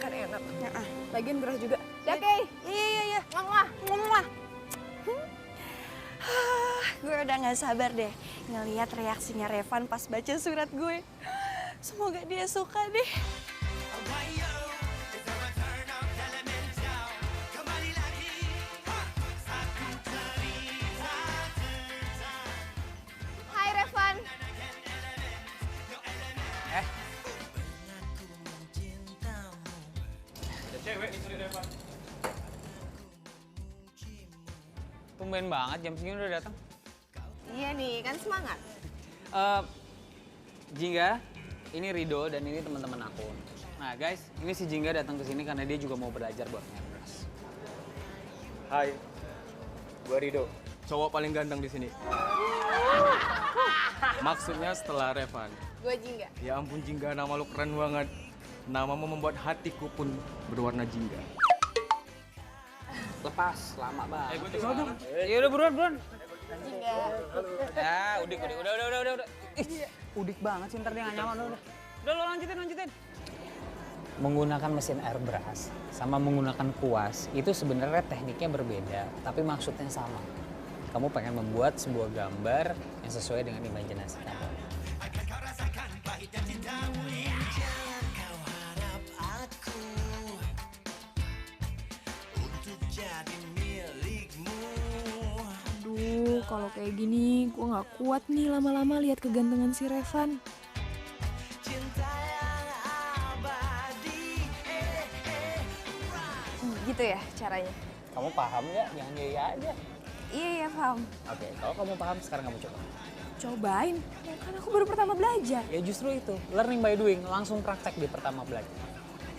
[SPEAKER 2] Kan enak.
[SPEAKER 1] Heeh.
[SPEAKER 2] Lagian gerah juga. Ya, Kay.
[SPEAKER 1] Iya.
[SPEAKER 2] Ngomong.
[SPEAKER 1] Muah. Gue udah gak sabar deh ngeliat reaksinya Revan pas baca surat gue. Semoga dia suka deh.
[SPEAKER 2] Hai, Revan.
[SPEAKER 5] Tumben banget jam segini udah datang.
[SPEAKER 2] Iya nih, kan semangat.
[SPEAKER 5] Jingga, ini Rido dan ini teman-teman aku. Nah guys, ini si Jingga datang ke sini karena dia juga mau belajar buat ngebras.
[SPEAKER 8] Hai, gue Rido, cowok paling ganteng di sini. Maksudnya setelah Revan.
[SPEAKER 2] Gue Jingga.
[SPEAKER 8] Ya ampun Jingga, nama lu keren banget. Namamu membuat hatiku pun berwarna jingga.
[SPEAKER 5] Lepas, lama banget.
[SPEAKER 8] Gue juga dong.
[SPEAKER 5] Ya udah buruan.
[SPEAKER 2] Jingga.
[SPEAKER 5] Ya, udah. Ih, udik banget sih, ntar dia gak nyaman. Udah lo lanjutin. Menggunakan mesin airbrush sama menggunakan kuas itu sebenarnya tekniknya berbeda, tapi maksudnya sama. Kamu pengen membuat sebuah gambar yang sesuai dengan imajinasi kamu.
[SPEAKER 2] Aduh, kalau kayak gini gue nggak kuat nih lama-lama lihat kegantengan si Revan. Gitu ya caranya?
[SPEAKER 5] Kamu paham nggak? Jangan iya aja.
[SPEAKER 1] Iya, paham.
[SPEAKER 5] Oke, kalau kamu paham sekarang kamu coba.
[SPEAKER 2] Cobain, ya kan aku baru pertama belajar.
[SPEAKER 5] Ya justru itu, learning by doing, langsung praktek di pertama belajar.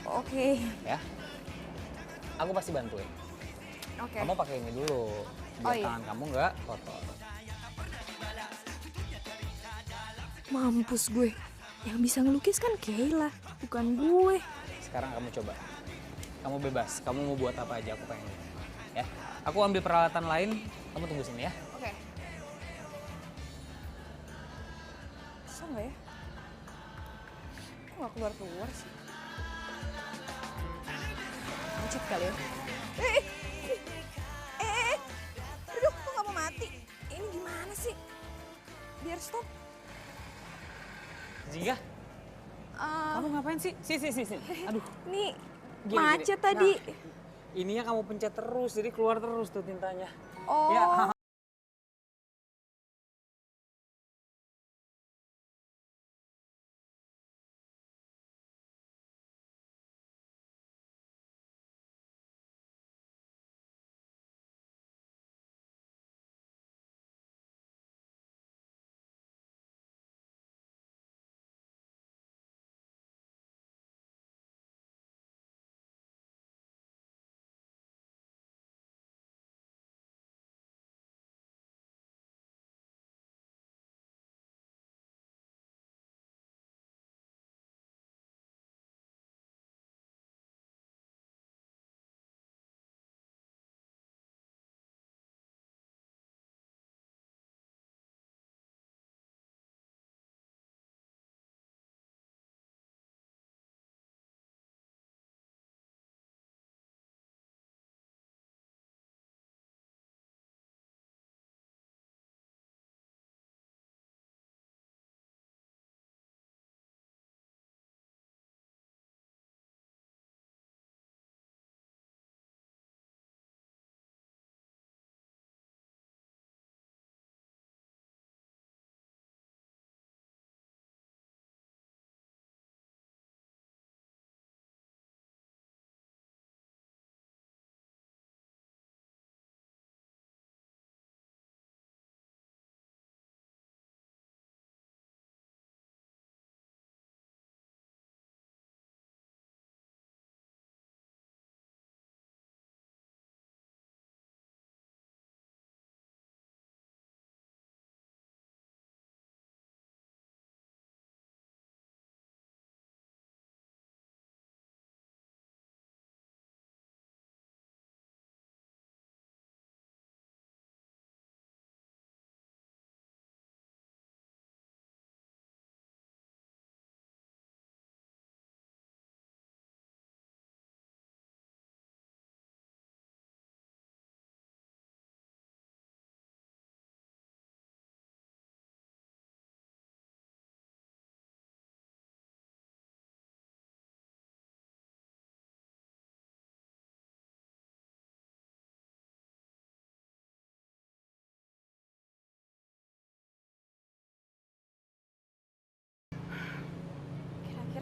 [SPEAKER 1] Oke.
[SPEAKER 5] Ya, aku pasti bantuin.
[SPEAKER 1] Oke.
[SPEAKER 5] Kamu pakai ini dulu, biar
[SPEAKER 1] Oh, iya.
[SPEAKER 5] tangan kamu nggak kotor.
[SPEAKER 2] Mampus gue, yang bisa ngelukis kan Kayla, bukan gue.
[SPEAKER 5] Sekarang kamu coba. Kamu bebas, kamu mau buat apa aja aku pengen. Ya, aku ambil peralatan lain, kamu tunggu sini ya.
[SPEAKER 2] Oke.
[SPEAKER 1] Bisa nggak ya? Kok nggak keluar sih?
[SPEAKER 2] Lanjut kali ya.
[SPEAKER 1] Aduh, kok nggak mau mati? Ini gimana sih? Biar stop.
[SPEAKER 5] Jingga, kamu ngapain sih? Sini. Aduh,
[SPEAKER 1] Nih,
[SPEAKER 5] gini.
[SPEAKER 1] macet tadi.
[SPEAKER 5] Nah, ininya kamu pencet terus, jadi keluar terus tuh tintanya.
[SPEAKER 1] Oh.
[SPEAKER 5] Ya,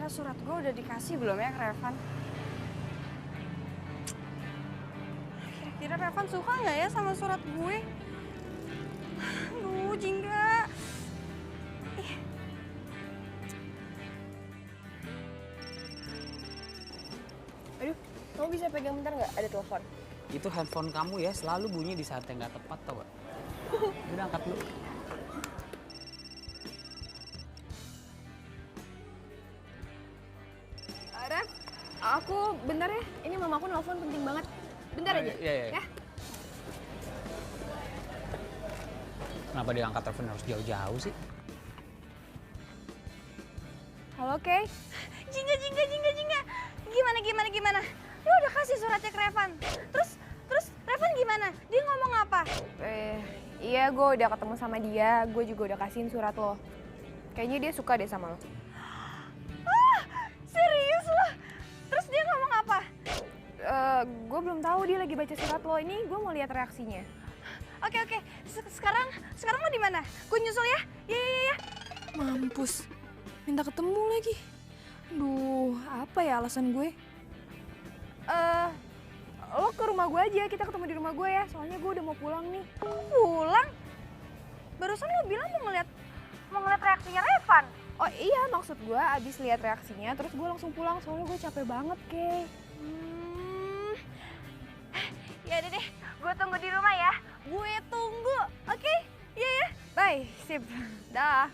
[SPEAKER 1] kira-kira surat gue udah dikasih belum ya ke Revan? Kira-kira Revan suka nggak ya sama surat gue? Aduh, Jingga. Ih.
[SPEAKER 2] Aduh, kamu bisa pegang bentar nggak? Ada telepon.
[SPEAKER 5] Itu handphone kamu ya selalu bunyi di saat yang nggak tepat tau gak? Udah angkat dulu.
[SPEAKER 2] Ref, aku bentar ya. Ini mamaku nelfon penting banget. Bentar aja.
[SPEAKER 5] Iya.
[SPEAKER 2] Ya.
[SPEAKER 5] Kenapa dia angkat telepon harus jauh-jauh sih?
[SPEAKER 2] Halo, Kay.
[SPEAKER 1] Jingga. Gimana? Lu udah kasih suratnya ke Revan. Terus Revan gimana? Dia ngomong apa?
[SPEAKER 2] Iya, gue udah ketemu sama dia. Gue juga udah kasihin surat lo. Kayaknya dia suka deh sama lo.
[SPEAKER 1] Serius lo? Terus dia ngomong apa?
[SPEAKER 2] Gue belum tahu dia lagi baca surat lo. Ini gue mau lihat reaksinya.
[SPEAKER 1] Oke. Sekarang lo di mana? Gue nyusul ya. Iya.
[SPEAKER 2] Mampus. Minta ketemu lagi. Aduh, apa ya alasan gue? Lo ke rumah gue aja, kita ketemu di rumah gue ya. Soalnya gue udah mau pulang nih.
[SPEAKER 1] Pulang? Barusan lo bilang mau ngeliat reaksinya Revan.
[SPEAKER 2] Oh iya, maksud gue abis lihat reaksinya, terus gue langsung pulang. Soalnya gue capek banget, Kay.
[SPEAKER 1] Ya udah deh, gue tunggu di rumah ya. Gue tunggu, oke? Iya ya.
[SPEAKER 2] Bye, sip. Dah.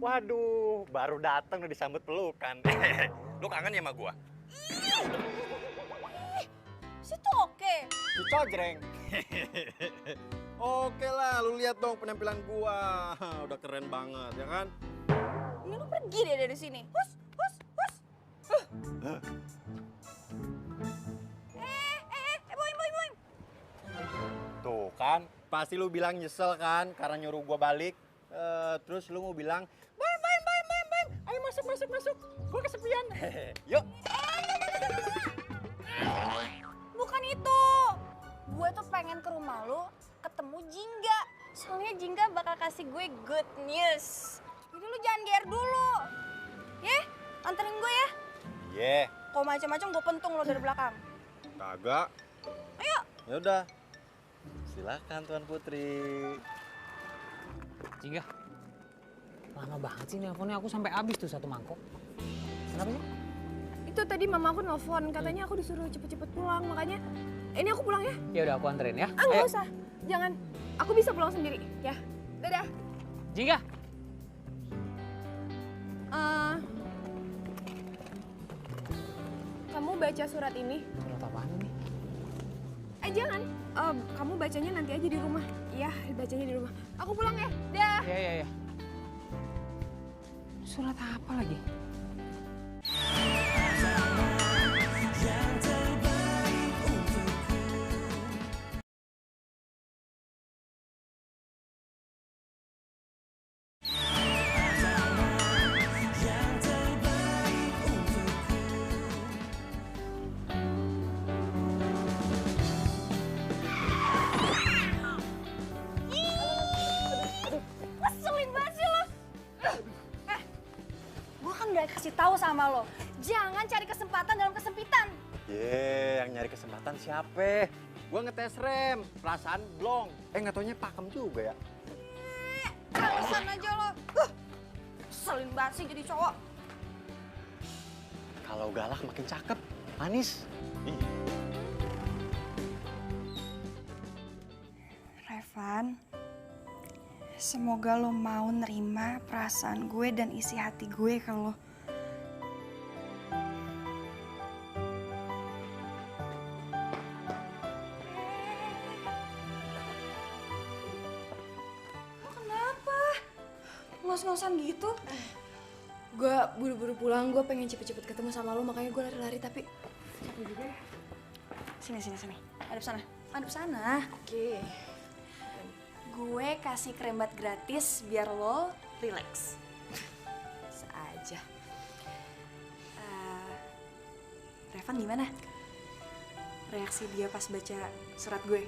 [SPEAKER 3] Waduh, baru datang udah disambut pelukan. Lu kangen ya sama gua?
[SPEAKER 1] Si Toke.
[SPEAKER 3] Si Cojreng. Oke lah, lu lihat dong penampilan gua. Udah keren banget, ya kan?
[SPEAKER 1] Ini lu pergi deh dari sini. Hus. Boing.
[SPEAKER 3] Tuh kan, pasti lu bilang nyesel kan karena nyuruh gua balik. Terus lu mau bilang, Bang, ayo masuk. Gua kesepian. Yuk.
[SPEAKER 1] Bukan itu. Gue tuh pengen ke rumah lu ketemu Jingga. Soalnya Jingga bakal kasih gue good news. Jadi lu jangan GR dulu. Ya, anterin gue ya.
[SPEAKER 3] Iya.
[SPEAKER 1] Kalau macam-macam gue pentung lo dari belakang.
[SPEAKER 3] Kagak.
[SPEAKER 1] Ayo.
[SPEAKER 3] Ya udah. Silakan Tuan Putri.
[SPEAKER 5] Jingga, lama banget sih nelponnya, aku sampai habis tuh satu mangkok. Kenapa sih?
[SPEAKER 2] Itu tadi mama aku nelfon, katanya aku disuruh cepet-cepet pulang, makanya ini aku pulang ya.
[SPEAKER 5] Ya udah aku anterin ya.
[SPEAKER 2] Nggak usah, jangan. Aku bisa pulang sendiri, ya. Dadah.
[SPEAKER 5] Jingga.
[SPEAKER 2] Kamu baca surat ini?
[SPEAKER 5] Surat apaan ini?
[SPEAKER 2] Jangan. Kamu bacanya nanti aja di rumah. Iya, bacanya di rumah. Aku pulang ya. Dah.
[SPEAKER 5] Iya. Surat apa lagi?
[SPEAKER 1] Ngeselin banget sih lo. Gue kan udah kasih tahu sama lo, jangan cari kesempatan dalam kesempitan.
[SPEAKER 3] Yang nyari kesempatan siapa? Gua ngetes rem, perasaan blong. Nggak taunya pakem juga ya.
[SPEAKER 1] Alasan aja lo. Ngeselin banget sih jadi cowok.
[SPEAKER 3] Kalau galak makin cakep, manis.
[SPEAKER 1] Revan, semoga lo mau nerima perasaan gue dan isi hati gue ke lo. Lo kenapa? Ngos-ngosan gitu?
[SPEAKER 2] Gue buru-buru pulang, gue pengen cepet-cepet ketemu sama lo, makanya gue lari-lari, tapi capek juga ya.
[SPEAKER 1] Sini. Hadap sana.
[SPEAKER 2] Oke.
[SPEAKER 1] Gue kasih krim bat gratis biar lo relax. Bisa aja. Revan gimana? Reaksi dia pas baca surat gue?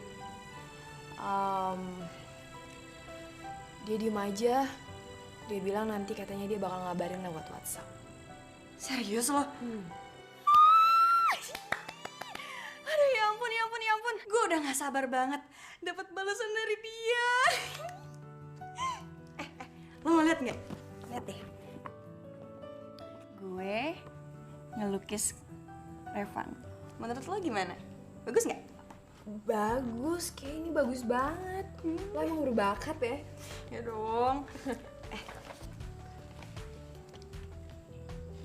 [SPEAKER 2] Dia diem aja. Dia bilang nanti katanya dia bakal ngabarin lewat WhatsApp.
[SPEAKER 1] Serius lo? Aduh ya ampun, ya ampun, ya ampun. Gue udah gak sabar banget dapat balasan dari dia. Lo mau lihat nggak? Lihat deh. Gue ngelukis Revan. Menurut lo gimana? Bagus nggak?
[SPEAKER 2] Bagus, kayak ini bagus banget. Lo emang berbakat ya?
[SPEAKER 1] Ya dong.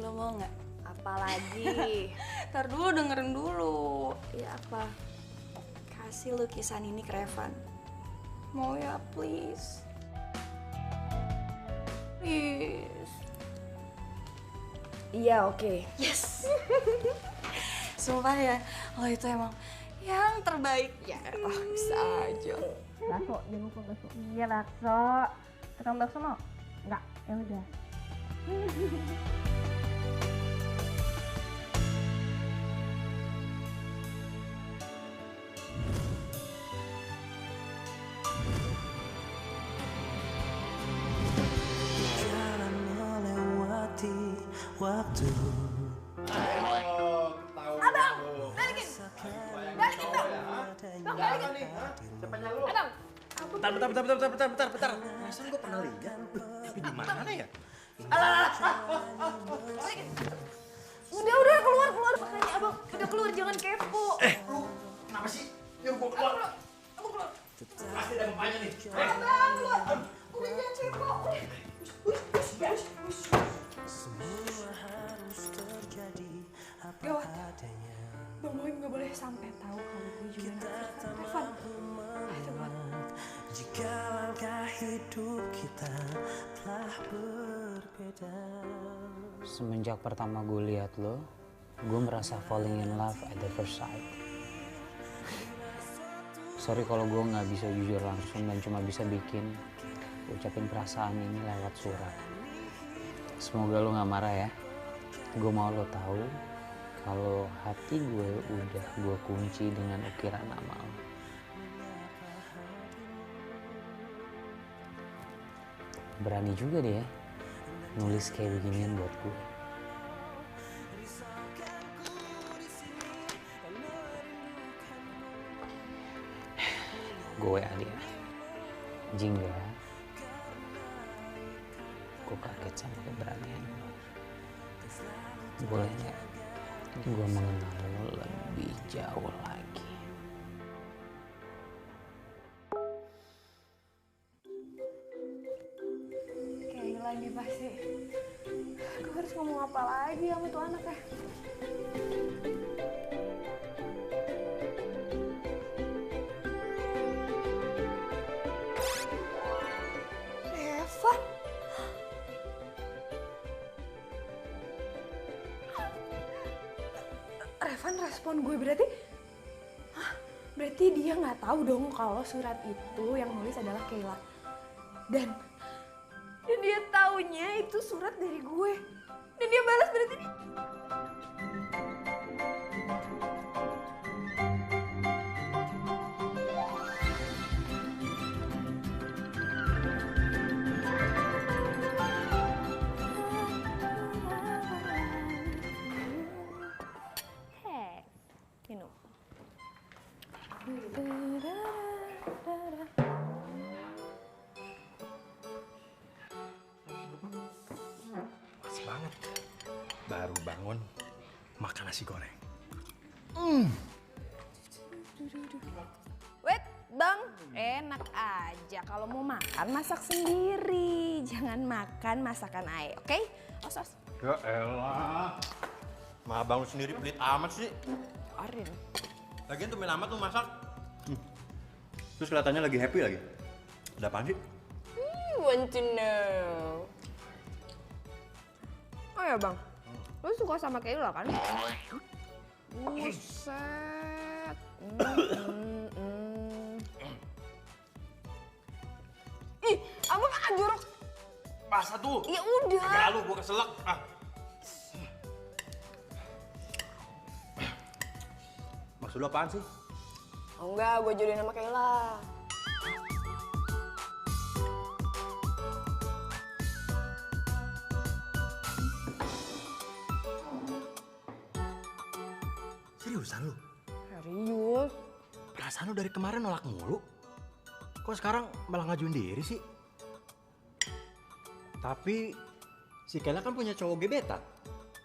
[SPEAKER 1] Lo mau nggak?
[SPEAKER 2] Apalagi?
[SPEAKER 1] Ntar dulu, dengerin dulu.
[SPEAKER 2] Ya apa?
[SPEAKER 1] Kasih lukisan ini ke Revan. Mau ya, please. Please.
[SPEAKER 2] Iya, oke.
[SPEAKER 1] Yes. Sumpah ya, lo itu emang yang terbaik.
[SPEAKER 2] Ya, bisa aja.
[SPEAKER 4] Bakso, jangan lupa bakso. Iya bakso. Tukang bakso mau? Enggak, ya udah.
[SPEAKER 3] Bentar. Masa gue pernah lihat? Tapi di mana ya?
[SPEAKER 2] Udah keluar. Makanya abang udah keluar, jangan kepo.
[SPEAKER 3] Lu kenapa sih? Yuk gue keluar.
[SPEAKER 2] Abang keluar.
[SPEAKER 3] Pasti ada bapaknya nih.
[SPEAKER 2] Abang keluar. Udah jangan kepo. Gawat. Bang Boy nggak boleh sampai tahu kalau gue juga naksir sama Revan. Itu gawat.
[SPEAKER 9] Jika langkah hidup kita telah berbeda.
[SPEAKER 5] Semenjak pertama gue lihat lo, gue merasa falling in love at the first sight. Sorry kalau gue nggak bisa jujur langsung dan cuma bisa ucapin perasaan ini lewat surat. Semoga lo nggak marah ya. Gue mau lo tahu kalau hati gue udah gue kunci dengan ukiran nama lo. Berani juga deh ya nulis kayak beginian buat gue. Gue dia jingga. Gue kaget sama keberanian lo. Boleh nggak gue mengenal lo lebih jauh lagi?
[SPEAKER 2] Kayak lagi pasti. Gue harus ngomong apa lagi sama tuh anak ya?
[SPEAKER 1] Revan?
[SPEAKER 2] Revan respon gue berarti? Hah? Berarti dia nggak tahu dong kalau surat itu yang nulis adalah Kayla. Dan dia taunya itu surat dari gue. Dan dia balas berarti dia... Minum.
[SPEAKER 3] Pas banget. Baru bangun, makan nasi goreng.
[SPEAKER 2] Wait, Bang, enak aja. Kalau mau makan, masak sendiri. Jangan makan masakan Ae, oke? Os.
[SPEAKER 3] Ya elah. Ma abang lu sendiri pelit amat sih.
[SPEAKER 2] Arin.
[SPEAKER 3] Lagian tuh main amat tuh masak. Terus kelihatannya lagi happy lagi. Ada apaan sih?
[SPEAKER 2] Want to know. Oh ya, Bang. Lu suka sama Kayla kan? Buset. Ih, abang jorok.
[SPEAKER 3] Basah tuh.
[SPEAKER 2] Ya udah.
[SPEAKER 3] Kagak lu, gua keselak. Maksud lu apaan sih?
[SPEAKER 2] Oh enggak, gue jodohin sama Kayla.
[SPEAKER 3] Seriusan lu?
[SPEAKER 2] Serius?
[SPEAKER 3] Perasaan lu dari kemarin nolak mulu. Kok sekarang malah ngajuin diri sih? Tapi si Kayla kan punya cowok gebetan.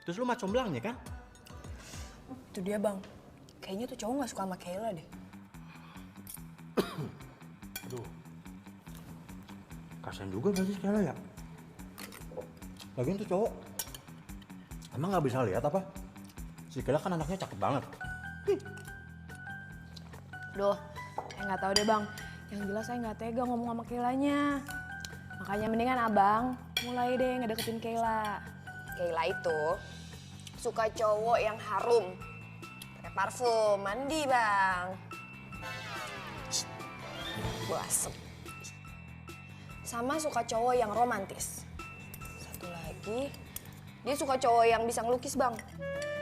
[SPEAKER 3] Terus lu mah comblangnya kan?
[SPEAKER 2] Itu dia bang. Kayaknya tuh cowok gak suka sama Kayla deh.
[SPEAKER 3] Aduh. Kasian juga berarti si Kayla ya? Lagian tuh cowok. Emang gak bisa lihat apa? Si Kayla kan anaknya cakep banget.
[SPEAKER 2] Duh, saya nggak tahu deh bang. Yang jelas saya nggak tega ngomong sama Kaylanya. Makanya mendingan abang mulai deh ngedeketin Kayla. Kayla itu suka cowok yang harum. Pakai parfum, mandi bang. Bau asem. Sama suka cowok yang romantis. Satu lagi, dia suka cowok yang bisa ngelukis bang.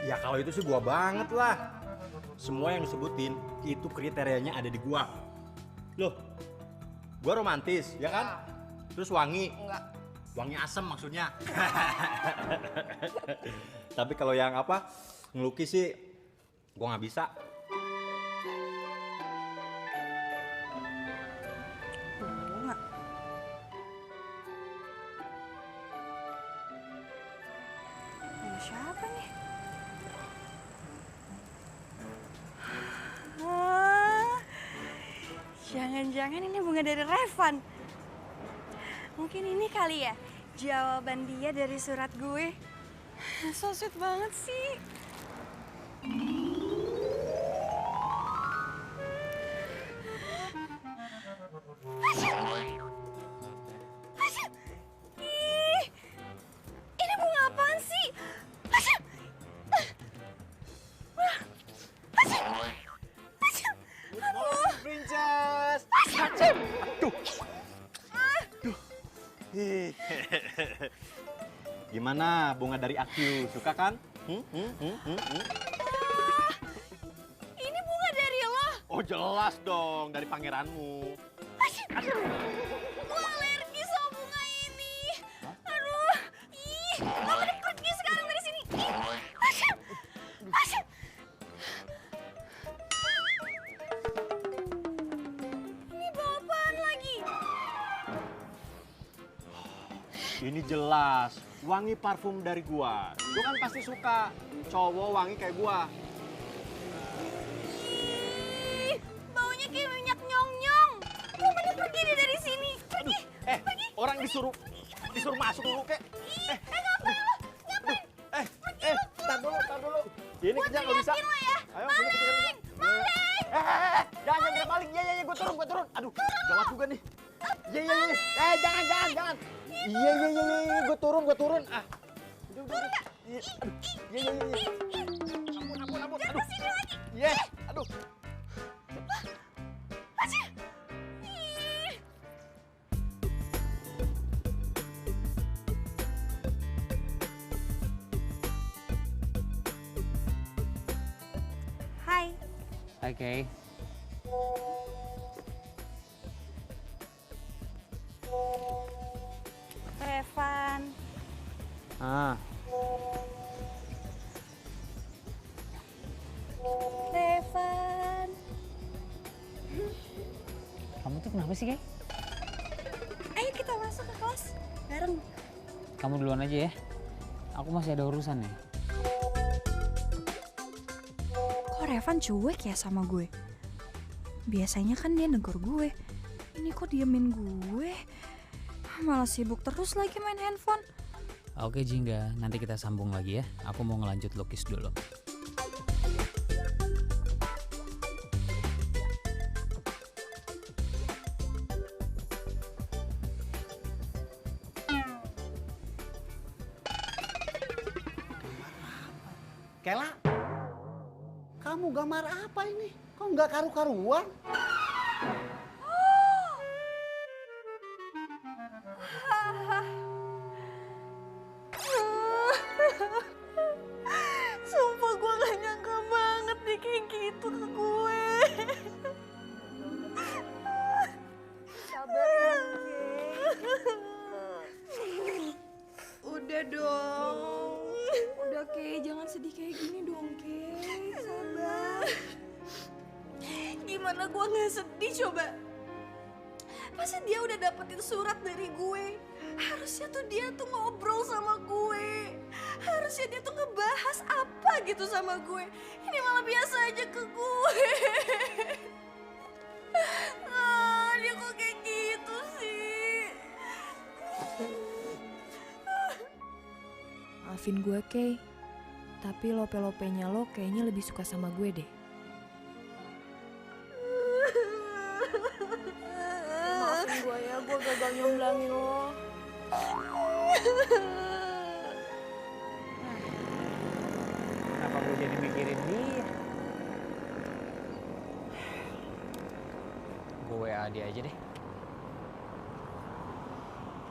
[SPEAKER 3] Ya kalau itu sih gua banget lah. Semua yang disebutin itu kriterianya ada di gua. Loh, gua romantis, ya kan? Terus wangi.
[SPEAKER 2] Enggak.
[SPEAKER 3] Wangi asem maksudnya. Tapi kalau yang apa, ngelukis sih gua nggak bisa.
[SPEAKER 1] Bunga. Bunga siapa nih? Wah, jangan-jangan ini bunga dari Revan. Mungkin ini kali ya jawaban dia dari surat gue. So sweet banget sih. Ih, ini bunga apaan sih?
[SPEAKER 3] Princess. Gimana bunga dari aku? Suka kan?
[SPEAKER 1] Ini bunga dari lo.
[SPEAKER 3] Oh jelas dong, dari pangeranmu.
[SPEAKER 1] Gue alergi sama bunga ini. Aduh, ih, lo udah pergi sekarang dari sini. Ini bau apaan lagi?
[SPEAKER 3] Ini jelas, wangi parfum dari gua. Lu kan pasti suka cowok wangi kayak gua.
[SPEAKER 1] Ih, baunya kayak minyak nyong-nyong. Lo mending pergi deh dari sini. Pergi, pergi.
[SPEAKER 3] Orang disuruh masuk dulu kek.
[SPEAKER 1] Ngapain lo? Ngapain?
[SPEAKER 3] Tar dulu. Ini
[SPEAKER 1] Gue
[SPEAKER 3] kerja nggak bisa.
[SPEAKER 1] teriakin lo ya.
[SPEAKER 3] Ayo, sini kita kerja. Jangan maling. Iya, gue turun. Aduh, gawat juga nih. Iya. Jangan. Iya, gue turun. Ah. Udah. Iya, aduh. Iya. Ampun.
[SPEAKER 1] Jangan
[SPEAKER 3] Aduh.
[SPEAKER 1] kesini lagi.
[SPEAKER 3] Iya, aduh.
[SPEAKER 1] Ih. Hai.
[SPEAKER 5] Oke.
[SPEAKER 1] Revan.
[SPEAKER 5] Ah,
[SPEAKER 1] Revan.
[SPEAKER 5] kamu tuh kenapa sih, Kay?
[SPEAKER 1] Ayo kita masuk ke kelas bareng.
[SPEAKER 5] Kamu duluan aja ya. Aku masih ada urusan nih.
[SPEAKER 1] Kok Revan cuek ya sama gue? Biasanya kan dia negor gue. Ini kok diemin gue? Malah sibuk terus lagi main handphone.
[SPEAKER 5] Oke, Jingga. Nanti kita sambung lagi ya. Aku mau ngelanjut lukis dulu.
[SPEAKER 6] Kayla, kamu gambar apa ini? Kok nggak karu-karuan?
[SPEAKER 1] Sumpah gue gak nyangka banget nih kayak gitu ke gue. Sabar ya,
[SPEAKER 2] Udah dong. Udah Kay, jangan sedih kayak gini dong Kay. Sabar.
[SPEAKER 1] gimana gue nggak sedih coba? Pasti dia udah dapetin surat dari gue. Harusnya tuh dia tuh ngobrol sama gue. Harusnya dia tuh ngebahas apa gitu sama gue. Ini malah biasa aja ke gue. Dia kok kayak gitu sih?
[SPEAKER 2] Maafin gue, Kay. Tapi lope-lopenya lo kayaknya lebih suka sama gue deh. Maafin gue ya, gue gagal nyomblangin lo.
[SPEAKER 5] Kenapa gue jadi mikirin dia? Gue WA dia aja deh.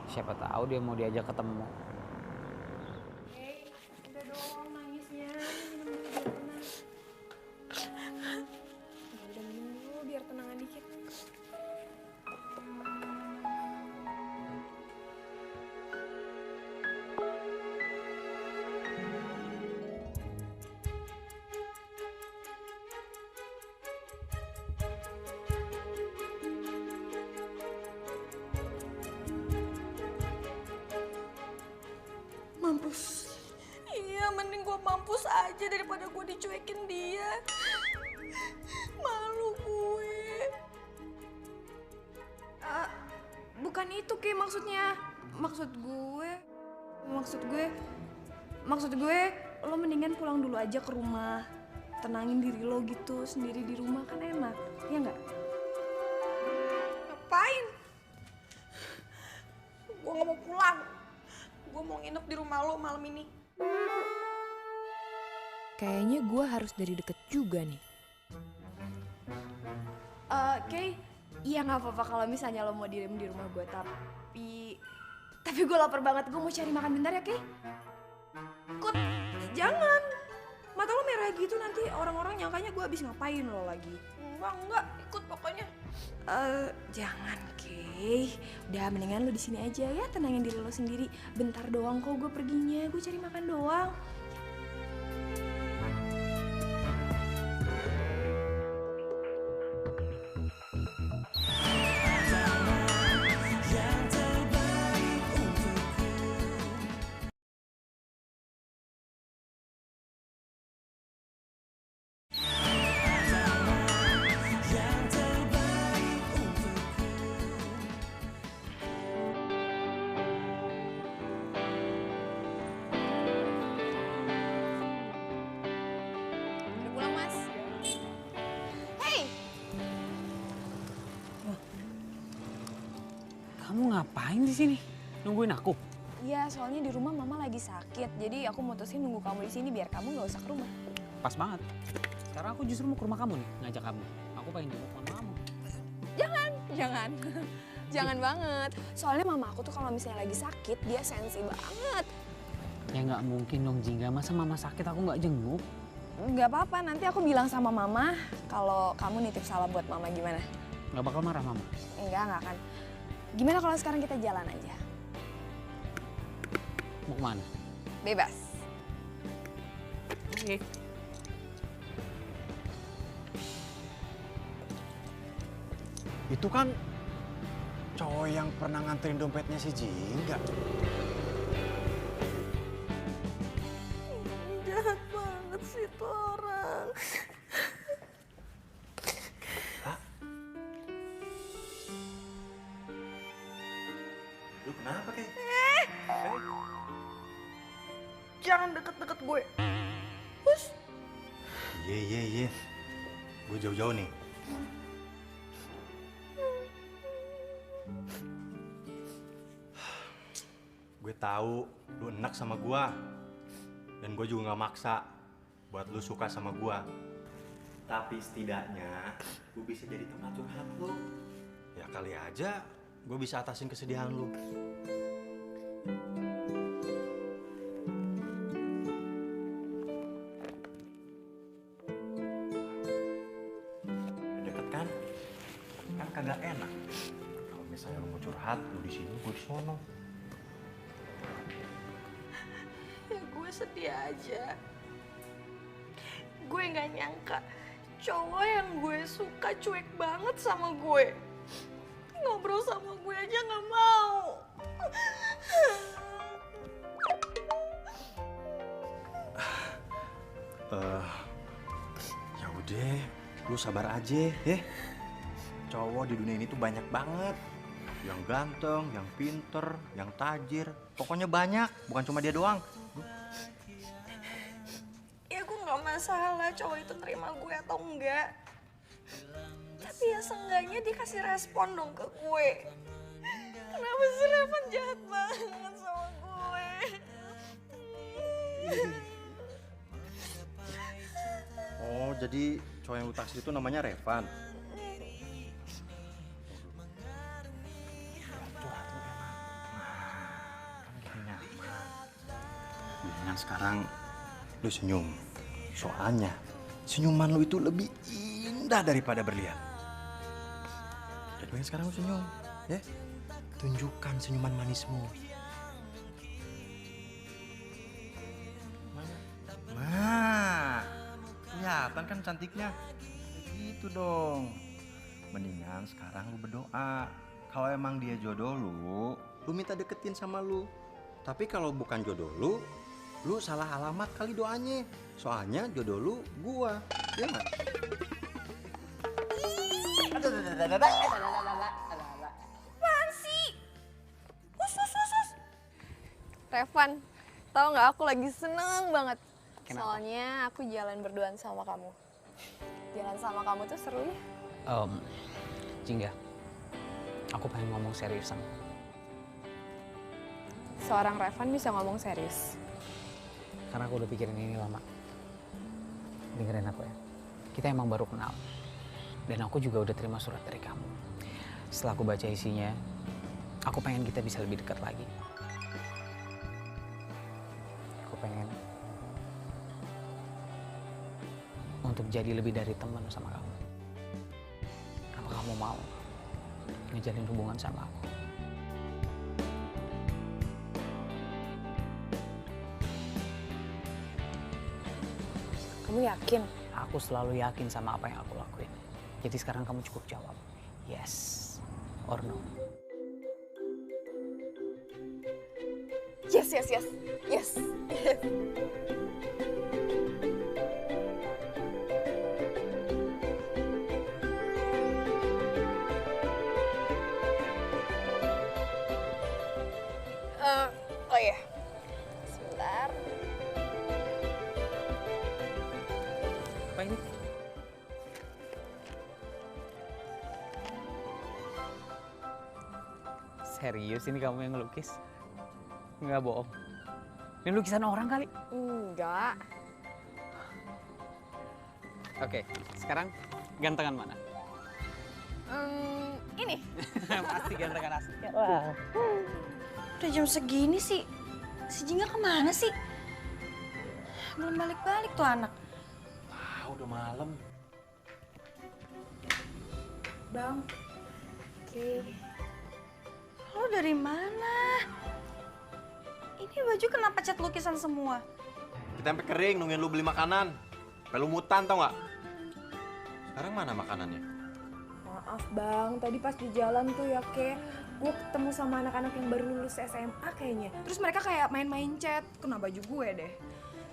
[SPEAKER 5] Siapa tahu dia mau diajak ketemu.
[SPEAKER 2] Udah dong nangisnya, minum dulu biar tenang. Udah minum dulu biar tenangan dikit.
[SPEAKER 1] Mampus. Iya, mending gue mampus aja daripada gue dicuekin dia. Malu gue.
[SPEAKER 2] Bukan itu, Kay, maksudnya. Maksud gue, lo mendingan pulang dulu aja ke rumah. Tenangin diri lo gitu, sendiri di rumah kan enak, ya nggak?
[SPEAKER 1] Ngapain? Gue gak mau pulang. Gue mau nginep di rumah lo malam ini.
[SPEAKER 2] Kayaknya gue harus dari deket juga nih. Kay, iya nggak apa-apa kalau misalnya lo mau diem di rumah gue, tapi gue lapar banget, gue mau cari makan bentar ya, Kay.
[SPEAKER 1] Kut, jangan. Mata lo merah gitu nanti orang-orang nyangkanya gue habis ngapain lo lagi. Enggak, ikut pokoknya. Jangan, Kay. Udah mendingan lo di sini aja ya, tenangin diri lo sendiri. Bentar doang kok gue perginya, gue cari makan doang.
[SPEAKER 2] Udah pulang, Mas? Hey!
[SPEAKER 5] Kamu ngapain di sini? Nungguin aku?
[SPEAKER 2] Iya, soalnya di rumah mama lagi sakit, jadi aku mutusin nunggu kamu di sini biar kamu nggak usah ke rumah.
[SPEAKER 5] Pas banget. Sekarang aku justru mau ke rumah kamu nih, ngajak kamu. Aku pengen jemput mama kamu.
[SPEAKER 2] Jangan. Jangan banget. Soalnya mama aku tuh kalau misalnya lagi sakit, dia sensi banget.
[SPEAKER 5] Ya nggak mungkin dong, Jingga. Masa mama sakit aku nggak jenguk?
[SPEAKER 2] Nggak apa-apa, nanti aku bilang sama mama kalau kamu nitip salam buat mama, gimana?
[SPEAKER 5] Nggak bakal marah mama?
[SPEAKER 2] Enggak akan. Gimana kalau sekarang kita jalan aja?
[SPEAKER 5] Mau kemana?
[SPEAKER 2] Bebas.
[SPEAKER 5] Oke.
[SPEAKER 3] Itu kan cowok yang pernah nganterin dompetnya si Jingga.
[SPEAKER 1] Jahat banget sih tuh orang.
[SPEAKER 3] Lu kenapa, Kay?
[SPEAKER 1] Jangan deket-deket gue.
[SPEAKER 3] Iya. Gue jauh-jauh nih. Gue tahu lu enak sama gue. Dan gue juga gak maksa buat lu suka sama gue. Tapi setidaknya gue bisa jadi tempat curhat lu. Ya kali aja gue bisa atasin kesedihan lu. Deket kan? Kan kagak enak. Kalau misalnya lu mau curhat, lu di sini, gue di sono.
[SPEAKER 1] Ya gue sedih aja. Gue gak nyangka cowok yang gue suka cuek banget sama gue. Ngobrol sama gue aja nggak mau.
[SPEAKER 3] Ya udah, lu sabar aja ya. Cowok di dunia ini tuh banyak banget. Yang ganteng, yang pinter, yang tajir. Pokoknya banyak, bukan cuma dia doang.
[SPEAKER 1] Ya gue nggak masalah cowok itu terima gue atau enggak. Tapi ya seenggaknya dia kasih respon dong ke gue. Kenapa sih Revan jahat banget sama gue?
[SPEAKER 3] Oh, jadi cowok yang lu taksir itu namanya Revan. Mendingan sekarang lu senyum. Soalnya senyuman lu itu lebih indah daripada berlian. Jadi mendingan sekarang lu senyum, ya. Tunjukkan senyuman manismu. Nah, kelihatan kan cantiknya. Gitu dong. Mendingan sekarang lu berdoa. Kalau emang dia jodoh lu minta deketin sama lu. Tapi kalau bukan jodoh lu salah alamat kali doanya. Soalnya jodoh lu gua, ya nggak?
[SPEAKER 2] Apaan sih? Revan, tau nggak aku lagi seneng banget.
[SPEAKER 5] Kenapa?
[SPEAKER 2] Soalnya aku jalan berduaan sama kamu. Jalan sama kamu tuh seru ya.
[SPEAKER 5] Jingga, aku pengen ngomong seriusan.
[SPEAKER 2] Seorang Revan bisa ngomong serius.
[SPEAKER 5] Karena aku udah pikirin ini lama. Dengerin aku ya. Kita emang baru kenal. Dan aku juga udah terima surat dari kamu. Setelah aku baca isinya, aku pengen kita bisa lebih dekat lagi. Aku pengen untuk jadi lebih dari teman sama kamu. Apa kamu mau ngejalin hubungan sama aku?
[SPEAKER 2] Kamu yakin?
[SPEAKER 5] Aku selalu yakin sama apa yang aku lakuin. Jadi sekarang kamu cukup jawab, yes or no.
[SPEAKER 2] Yes, yes, yes. Yes. Oh ya. Sebentar.
[SPEAKER 5] Apa ini? Serius ini kamu yang ngelukis? Nggak bohong. Ini lukisan orang kali?
[SPEAKER 2] Enggak.
[SPEAKER 5] Oke, sekarang gantengan mana?
[SPEAKER 2] Ini.
[SPEAKER 5] Pasti gantengan asli.
[SPEAKER 1] Wah. Udah jam segini sih. Si Jingga kemana sih? Belum balik-balik tuh anak.
[SPEAKER 3] Udah malam.
[SPEAKER 2] Bang. Oke.
[SPEAKER 1] Lo dari mana? Ini baju kenapa cat lukisan semua?
[SPEAKER 3] Kita sampai kering nungguin lu beli makanan. Sampai lu mutan tau nggak? Sekarang mana makanannya?
[SPEAKER 2] Maaf bang, tadi pas di jalan tuh ya gue ketemu sama anak-anak yang baru lulus SMA kayaknya. Terus mereka kayak main-main chat, kena baju gue deh.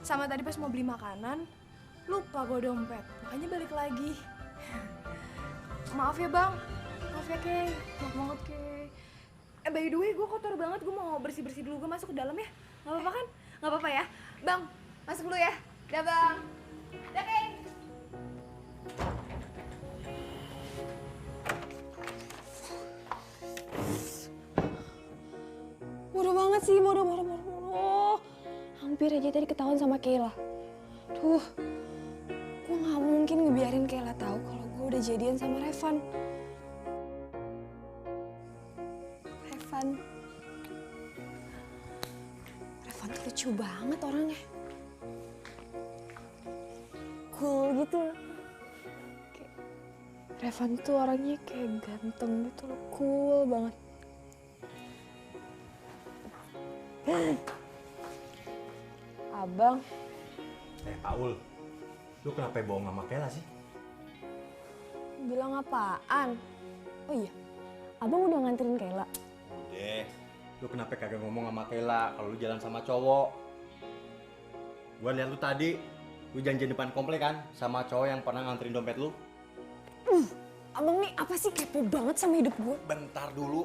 [SPEAKER 2] Sama tadi pas mau beli makanan, lupa gue dompet, makanya balik lagi. Maaf ya bang, maaf ya Kay, maaf banget Kay. By the way, gue kotor banget, gue mau bersih-bersih dulu, gue masuk ke dalam ya. Gak apa-apa kan? Gak apa-apa ya? Bang, masuk dulu ya. Dah bang. Dah Kay.
[SPEAKER 10] Bodoh banget sih, bodoh. Hampir aja tadi ketahuan sama Kayla. Tuh, gue gak mungkin ngebiarin Kayla tahu kalau gue udah jadian sama Revan. Revan tuh lucu banget orangnya. Cool gitu. Revan tuh orangnya kayak ganteng gitu loh, cool banget. Abang.
[SPEAKER 3] Paul, lu kenapa bohong sama Kayla sih?
[SPEAKER 10] Bilang apaan? Oh iya, abang udah nganterin Kayla.
[SPEAKER 3] Udah, lu kenapa kagak ngomong sama Kayla kalau lu jalan sama cowok? Gua lihat lu tadi, lu janjian depan komplek kan sama cowok yang pernah nganterin dompet lu?
[SPEAKER 10] Abang nih apa sih kepo banget sama hidup gue?
[SPEAKER 3] Bentar dulu,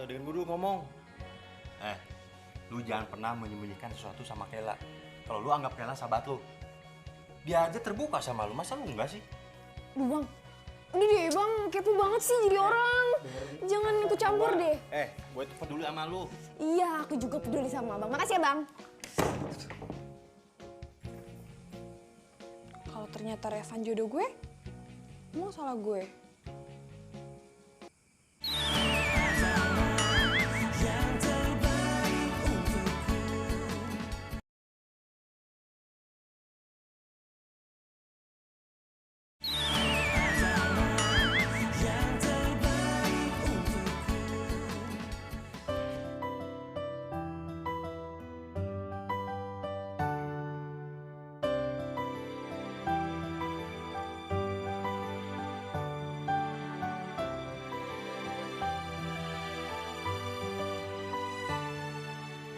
[SPEAKER 3] dengan gue dulu ngomong. Lu jangan pernah menyembunyikan sesuatu sama Kayla. Kalau lu anggap Kayla sahabat lu, dia aja terbuka sama lu, masa lu enggak sih?
[SPEAKER 10] Duh bang, udah deh bang, kepo banget sih jadi orang. Jangan ikut campur deh.
[SPEAKER 3] Gue tuh peduli sama lu.
[SPEAKER 10] Iya, aku juga peduli sama abang. Makasih ya bang. Kalau ternyata Revan jodoh gue, emang salah gue?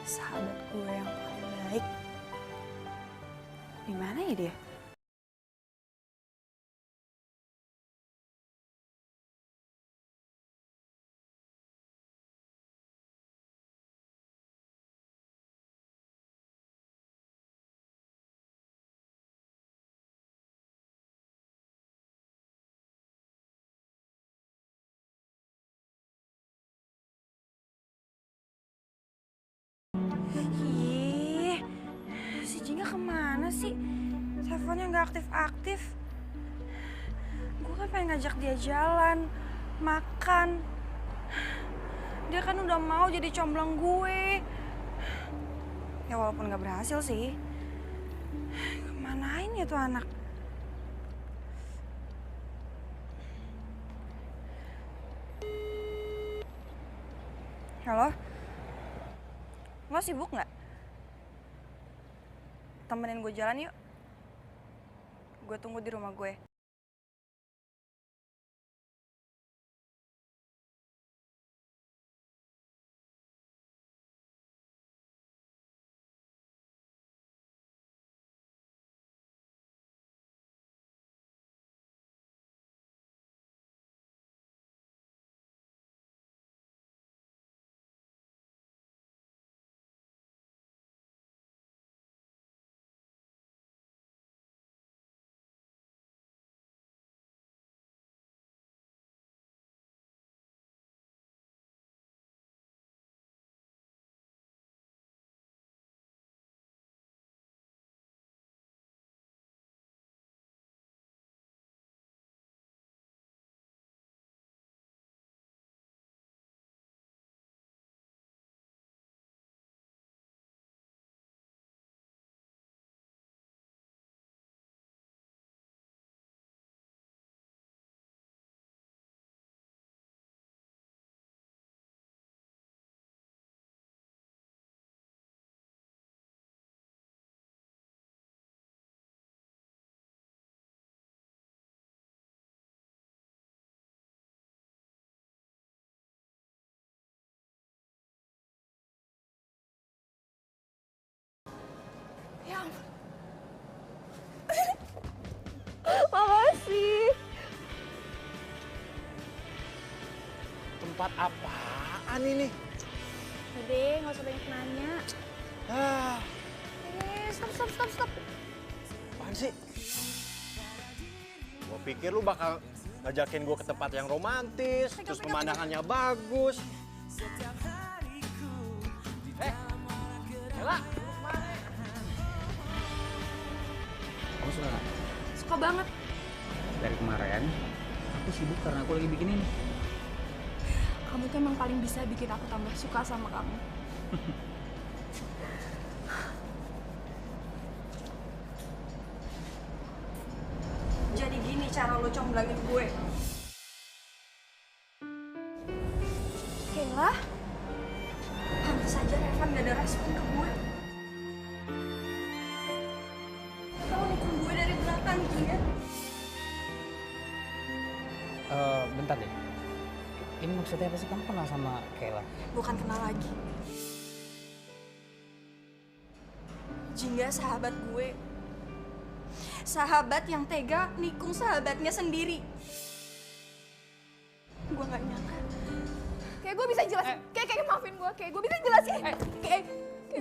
[SPEAKER 1] Sahabat gue yang paling baik. Di mana ya dia? Ih, si Jingga kemana sih? Teleponnya nggak aktif-aktif. Gue kan pengen ngajak dia jalan, makan. Dia kan udah mau jadi comblang gue. Ya walaupun nggak berhasil sih. Kemanain ya tuh anak? Halo? Lo sibuk nggak? Temenin gue jalan yuk. Gue tunggu di rumah gue.
[SPEAKER 10] Ya ampun. Makasih.
[SPEAKER 3] Tempat apaan ini?
[SPEAKER 10] Udah, nggak usah banyak nanya. Stop.
[SPEAKER 3] Apaan sih? Gue pikir lu bakal ngajakin gue ke tempat yang romantis, terus pemandangannya bagus. Kayla!
[SPEAKER 5] Kamu suka nggak?
[SPEAKER 10] Suka banget.
[SPEAKER 5] Dari kemarin, aku sibuk karena aku lagi bikin ini.
[SPEAKER 10] Kamu tuh emang paling bisa bikin aku tambah suka sama kamu.
[SPEAKER 1] Jadi gini cara lo comblangin gue.
[SPEAKER 10] Kayla?
[SPEAKER 1] Pantes aja Revan gak ada respon ke gue. Kalau nikung gue dari belakang gitu ya.
[SPEAKER 5] Bentar deh. Ini maksudnya apa sih, kamu kenal sama Kayla?
[SPEAKER 1] Bukan kenal lagi. Jingga sahabat gue. Sahabat yang tega nikung sahabatnya sendiri. Gue gak nyangka.
[SPEAKER 2] Kayak gue bisa jelasin. Kayak maafin gue. Kayak gue bisa jelasin. Kayak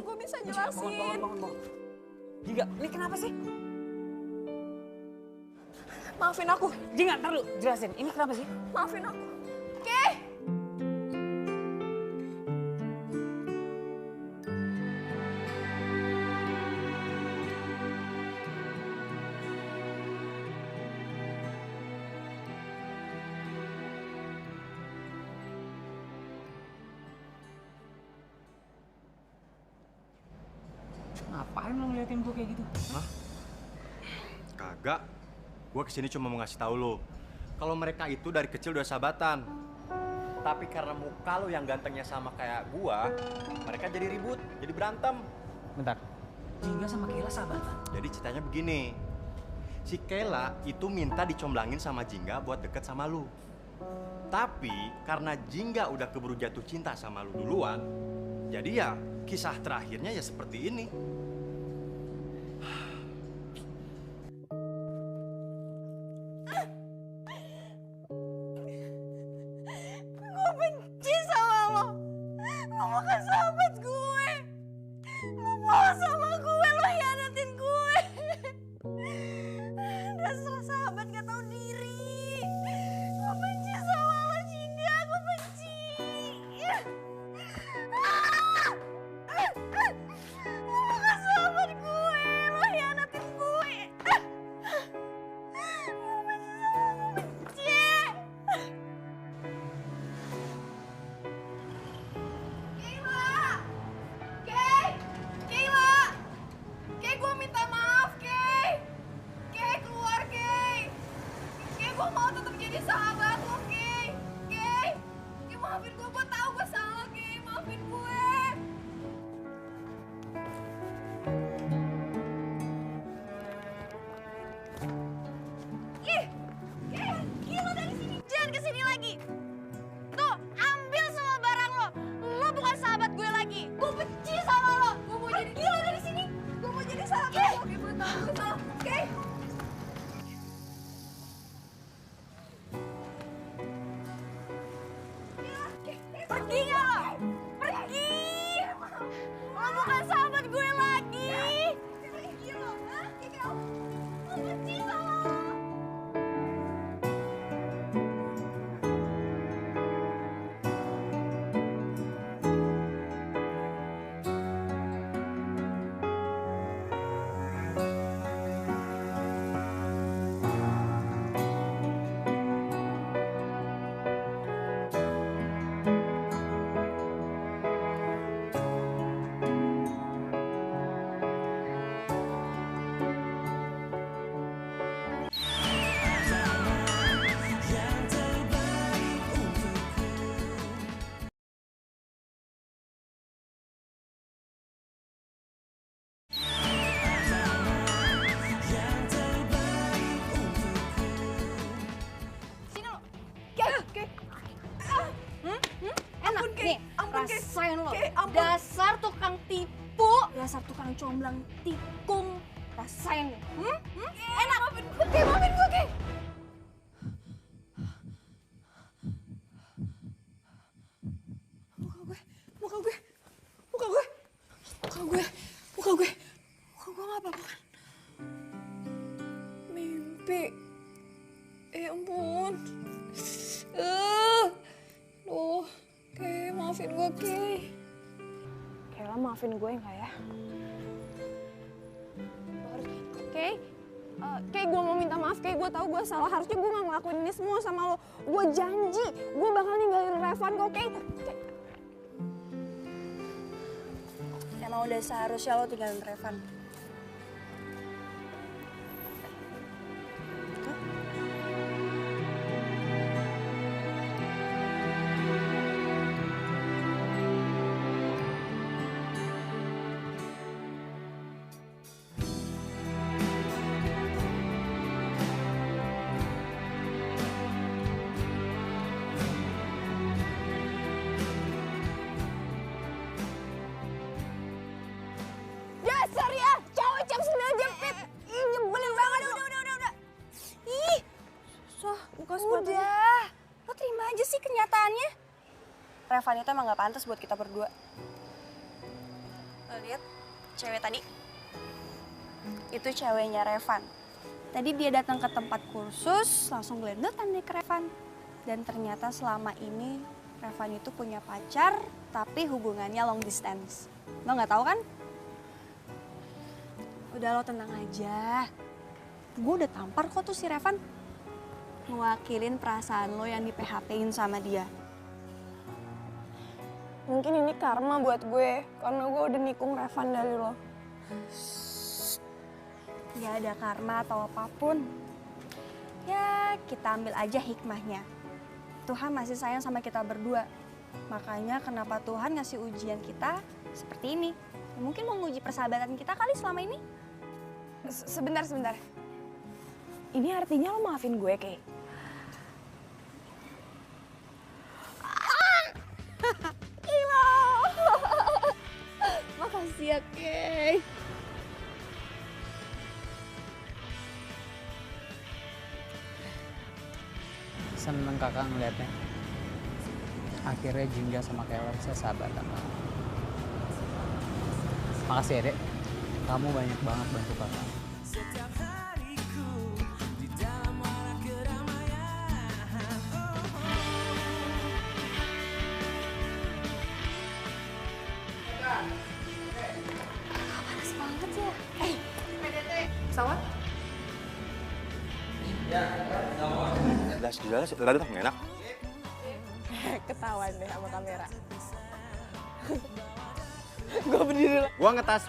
[SPEAKER 2] gue bisa jelasin.
[SPEAKER 5] Bangun. Jingga, ini kenapa sih?
[SPEAKER 2] Maafin aku.
[SPEAKER 5] Jingga, ntar lu jelasin. Ini kenapa sih?
[SPEAKER 2] Maafin aku. Kayak.
[SPEAKER 5] Ngapain lo ngeliatin gue kayak gitu?
[SPEAKER 3] Hah? Kagak. Gue kesini cuma mau ngasih tahu lo kalau mereka itu dari kecil udah sahabatan. Tapi karena muka lo yang gantengnya sama kayak gua, mereka jadi ribut, jadi berantem.
[SPEAKER 5] Bentar. Jingga sama Kayla sahabatan.
[SPEAKER 3] Jadi ceritanya begini. Si Kayla itu minta dicomblangin sama Jingga buat deket sama lu. Tapi karena Jingga udah keburu jatuh cinta sama lu duluan, jadi ya kisah terakhirnya ya seperti ini.
[SPEAKER 1] Gue benci sama lo. Lo bukan sahabat gue. Lo bohong sama gue, lo hianatin gue. Dasar sahabat gak tahu diri. Gue benci sama lo, Jingga. Gue benci. Lo bukan sahabat gue. Lo hianatin gue. Gue benci sama lo, benci.
[SPEAKER 2] Kay, gue minta maaf, Kay. Kay, keluar, Kay. Kay, gue mau tetap jadi sahabat lo, Kay. Kay, maafin gue tahu gue salah, Kay. Maafin gue. Ih, Kay, gila dari sini.
[SPEAKER 1] Jangan kesini lagi. Tuh, ambil semua barang lo. Lo bukan sahabat gue lagi. Gue benci sama lo.
[SPEAKER 2] Gue mau jadi gila dari sini. Gue mau jadi sahabat lo. Kay, gue tahu gue salah. Kay.
[SPEAKER 1] Pergi nggak lo? Pergi. Lo bukan sahabat gue lagi.
[SPEAKER 2] Pergi lo, hah? Gue benci sama lo.
[SPEAKER 1] Sini lo.
[SPEAKER 2] Kay.
[SPEAKER 1] Enak
[SPEAKER 2] Ampun, Kay.
[SPEAKER 1] nih.
[SPEAKER 2] Ampun, Kay.
[SPEAKER 1] Rasain lo.
[SPEAKER 2] Kay, ampun.
[SPEAKER 1] Dasar tukang tipu. Dasar tukang comblang tikung. Rasain nih.
[SPEAKER 2] Enak. Maafin gue, Kay. Maafin gue, Kay. Muka gue. Muka gue gak apa-apa kan? Mimpi. Ampun. Kay, maafin gue, Kay. Kayla, maafin gue nggak ya? Kay, Kay, gue mau minta maaf, Kay. Gue tahu gue salah. Harusnya gue nggak ngelakuin ini semua sama lo. Gue janji, gue bakal ninggalin Revan kok, Kay.
[SPEAKER 1] Emang udah seharusnya lo tinggalin Revan.
[SPEAKER 10] kenyataannya Revan itu emang gak pantas buat kita berdua. Lo lihat cewek tadi? Itu ceweknya Revan. Tadi dia datang ke tempat kursus, langsung gelendotan deh ke Revan. Dan ternyata selama ini Revan itu punya pacar, tapi hubungannya long distance. Lo gak tahu kan? Udah lo tenang aja. Gue udah tampar kok tuh si Revan. Ngewakilin perasaan lo yang di PHP-in sama dia. Mungkin ini karma buat gue, karena gue udah nikung Revan dari lo. Gak ada karma atau apapun. Ya, kita ambil aja hikmahnya. Tuhan masih sayang sama kita berdua. Makanya kenapa Tuhan ngasih ujian kita seperti ini. Ya, mungkin mau nguji persahabatan kita kali selama ini.
[SPEAKER 2] Sebentar. Ini artinya lo maafin gue, Kay? Makasih ya, Kay.
[SPEAKER 5] Seneng kakak ngeliatnya. Akhirnya Jingga sama Keller bisa sahabatan. Makasih ya, Dek. Kamu banyak banget bantu kakak.
[SPEAKER 9] Setiap hariku di dalam warna keramaian.
[SPEAKER 10] Panas banget ya.
[SPEAKER 2] Pesawat?
[SPEAKER 3] Jelas, enak.
[SPEAKER 2] Ketahuan deh sama kamera. Gue berdiri dulu.
[SPEAKER 3] Gua ngetas.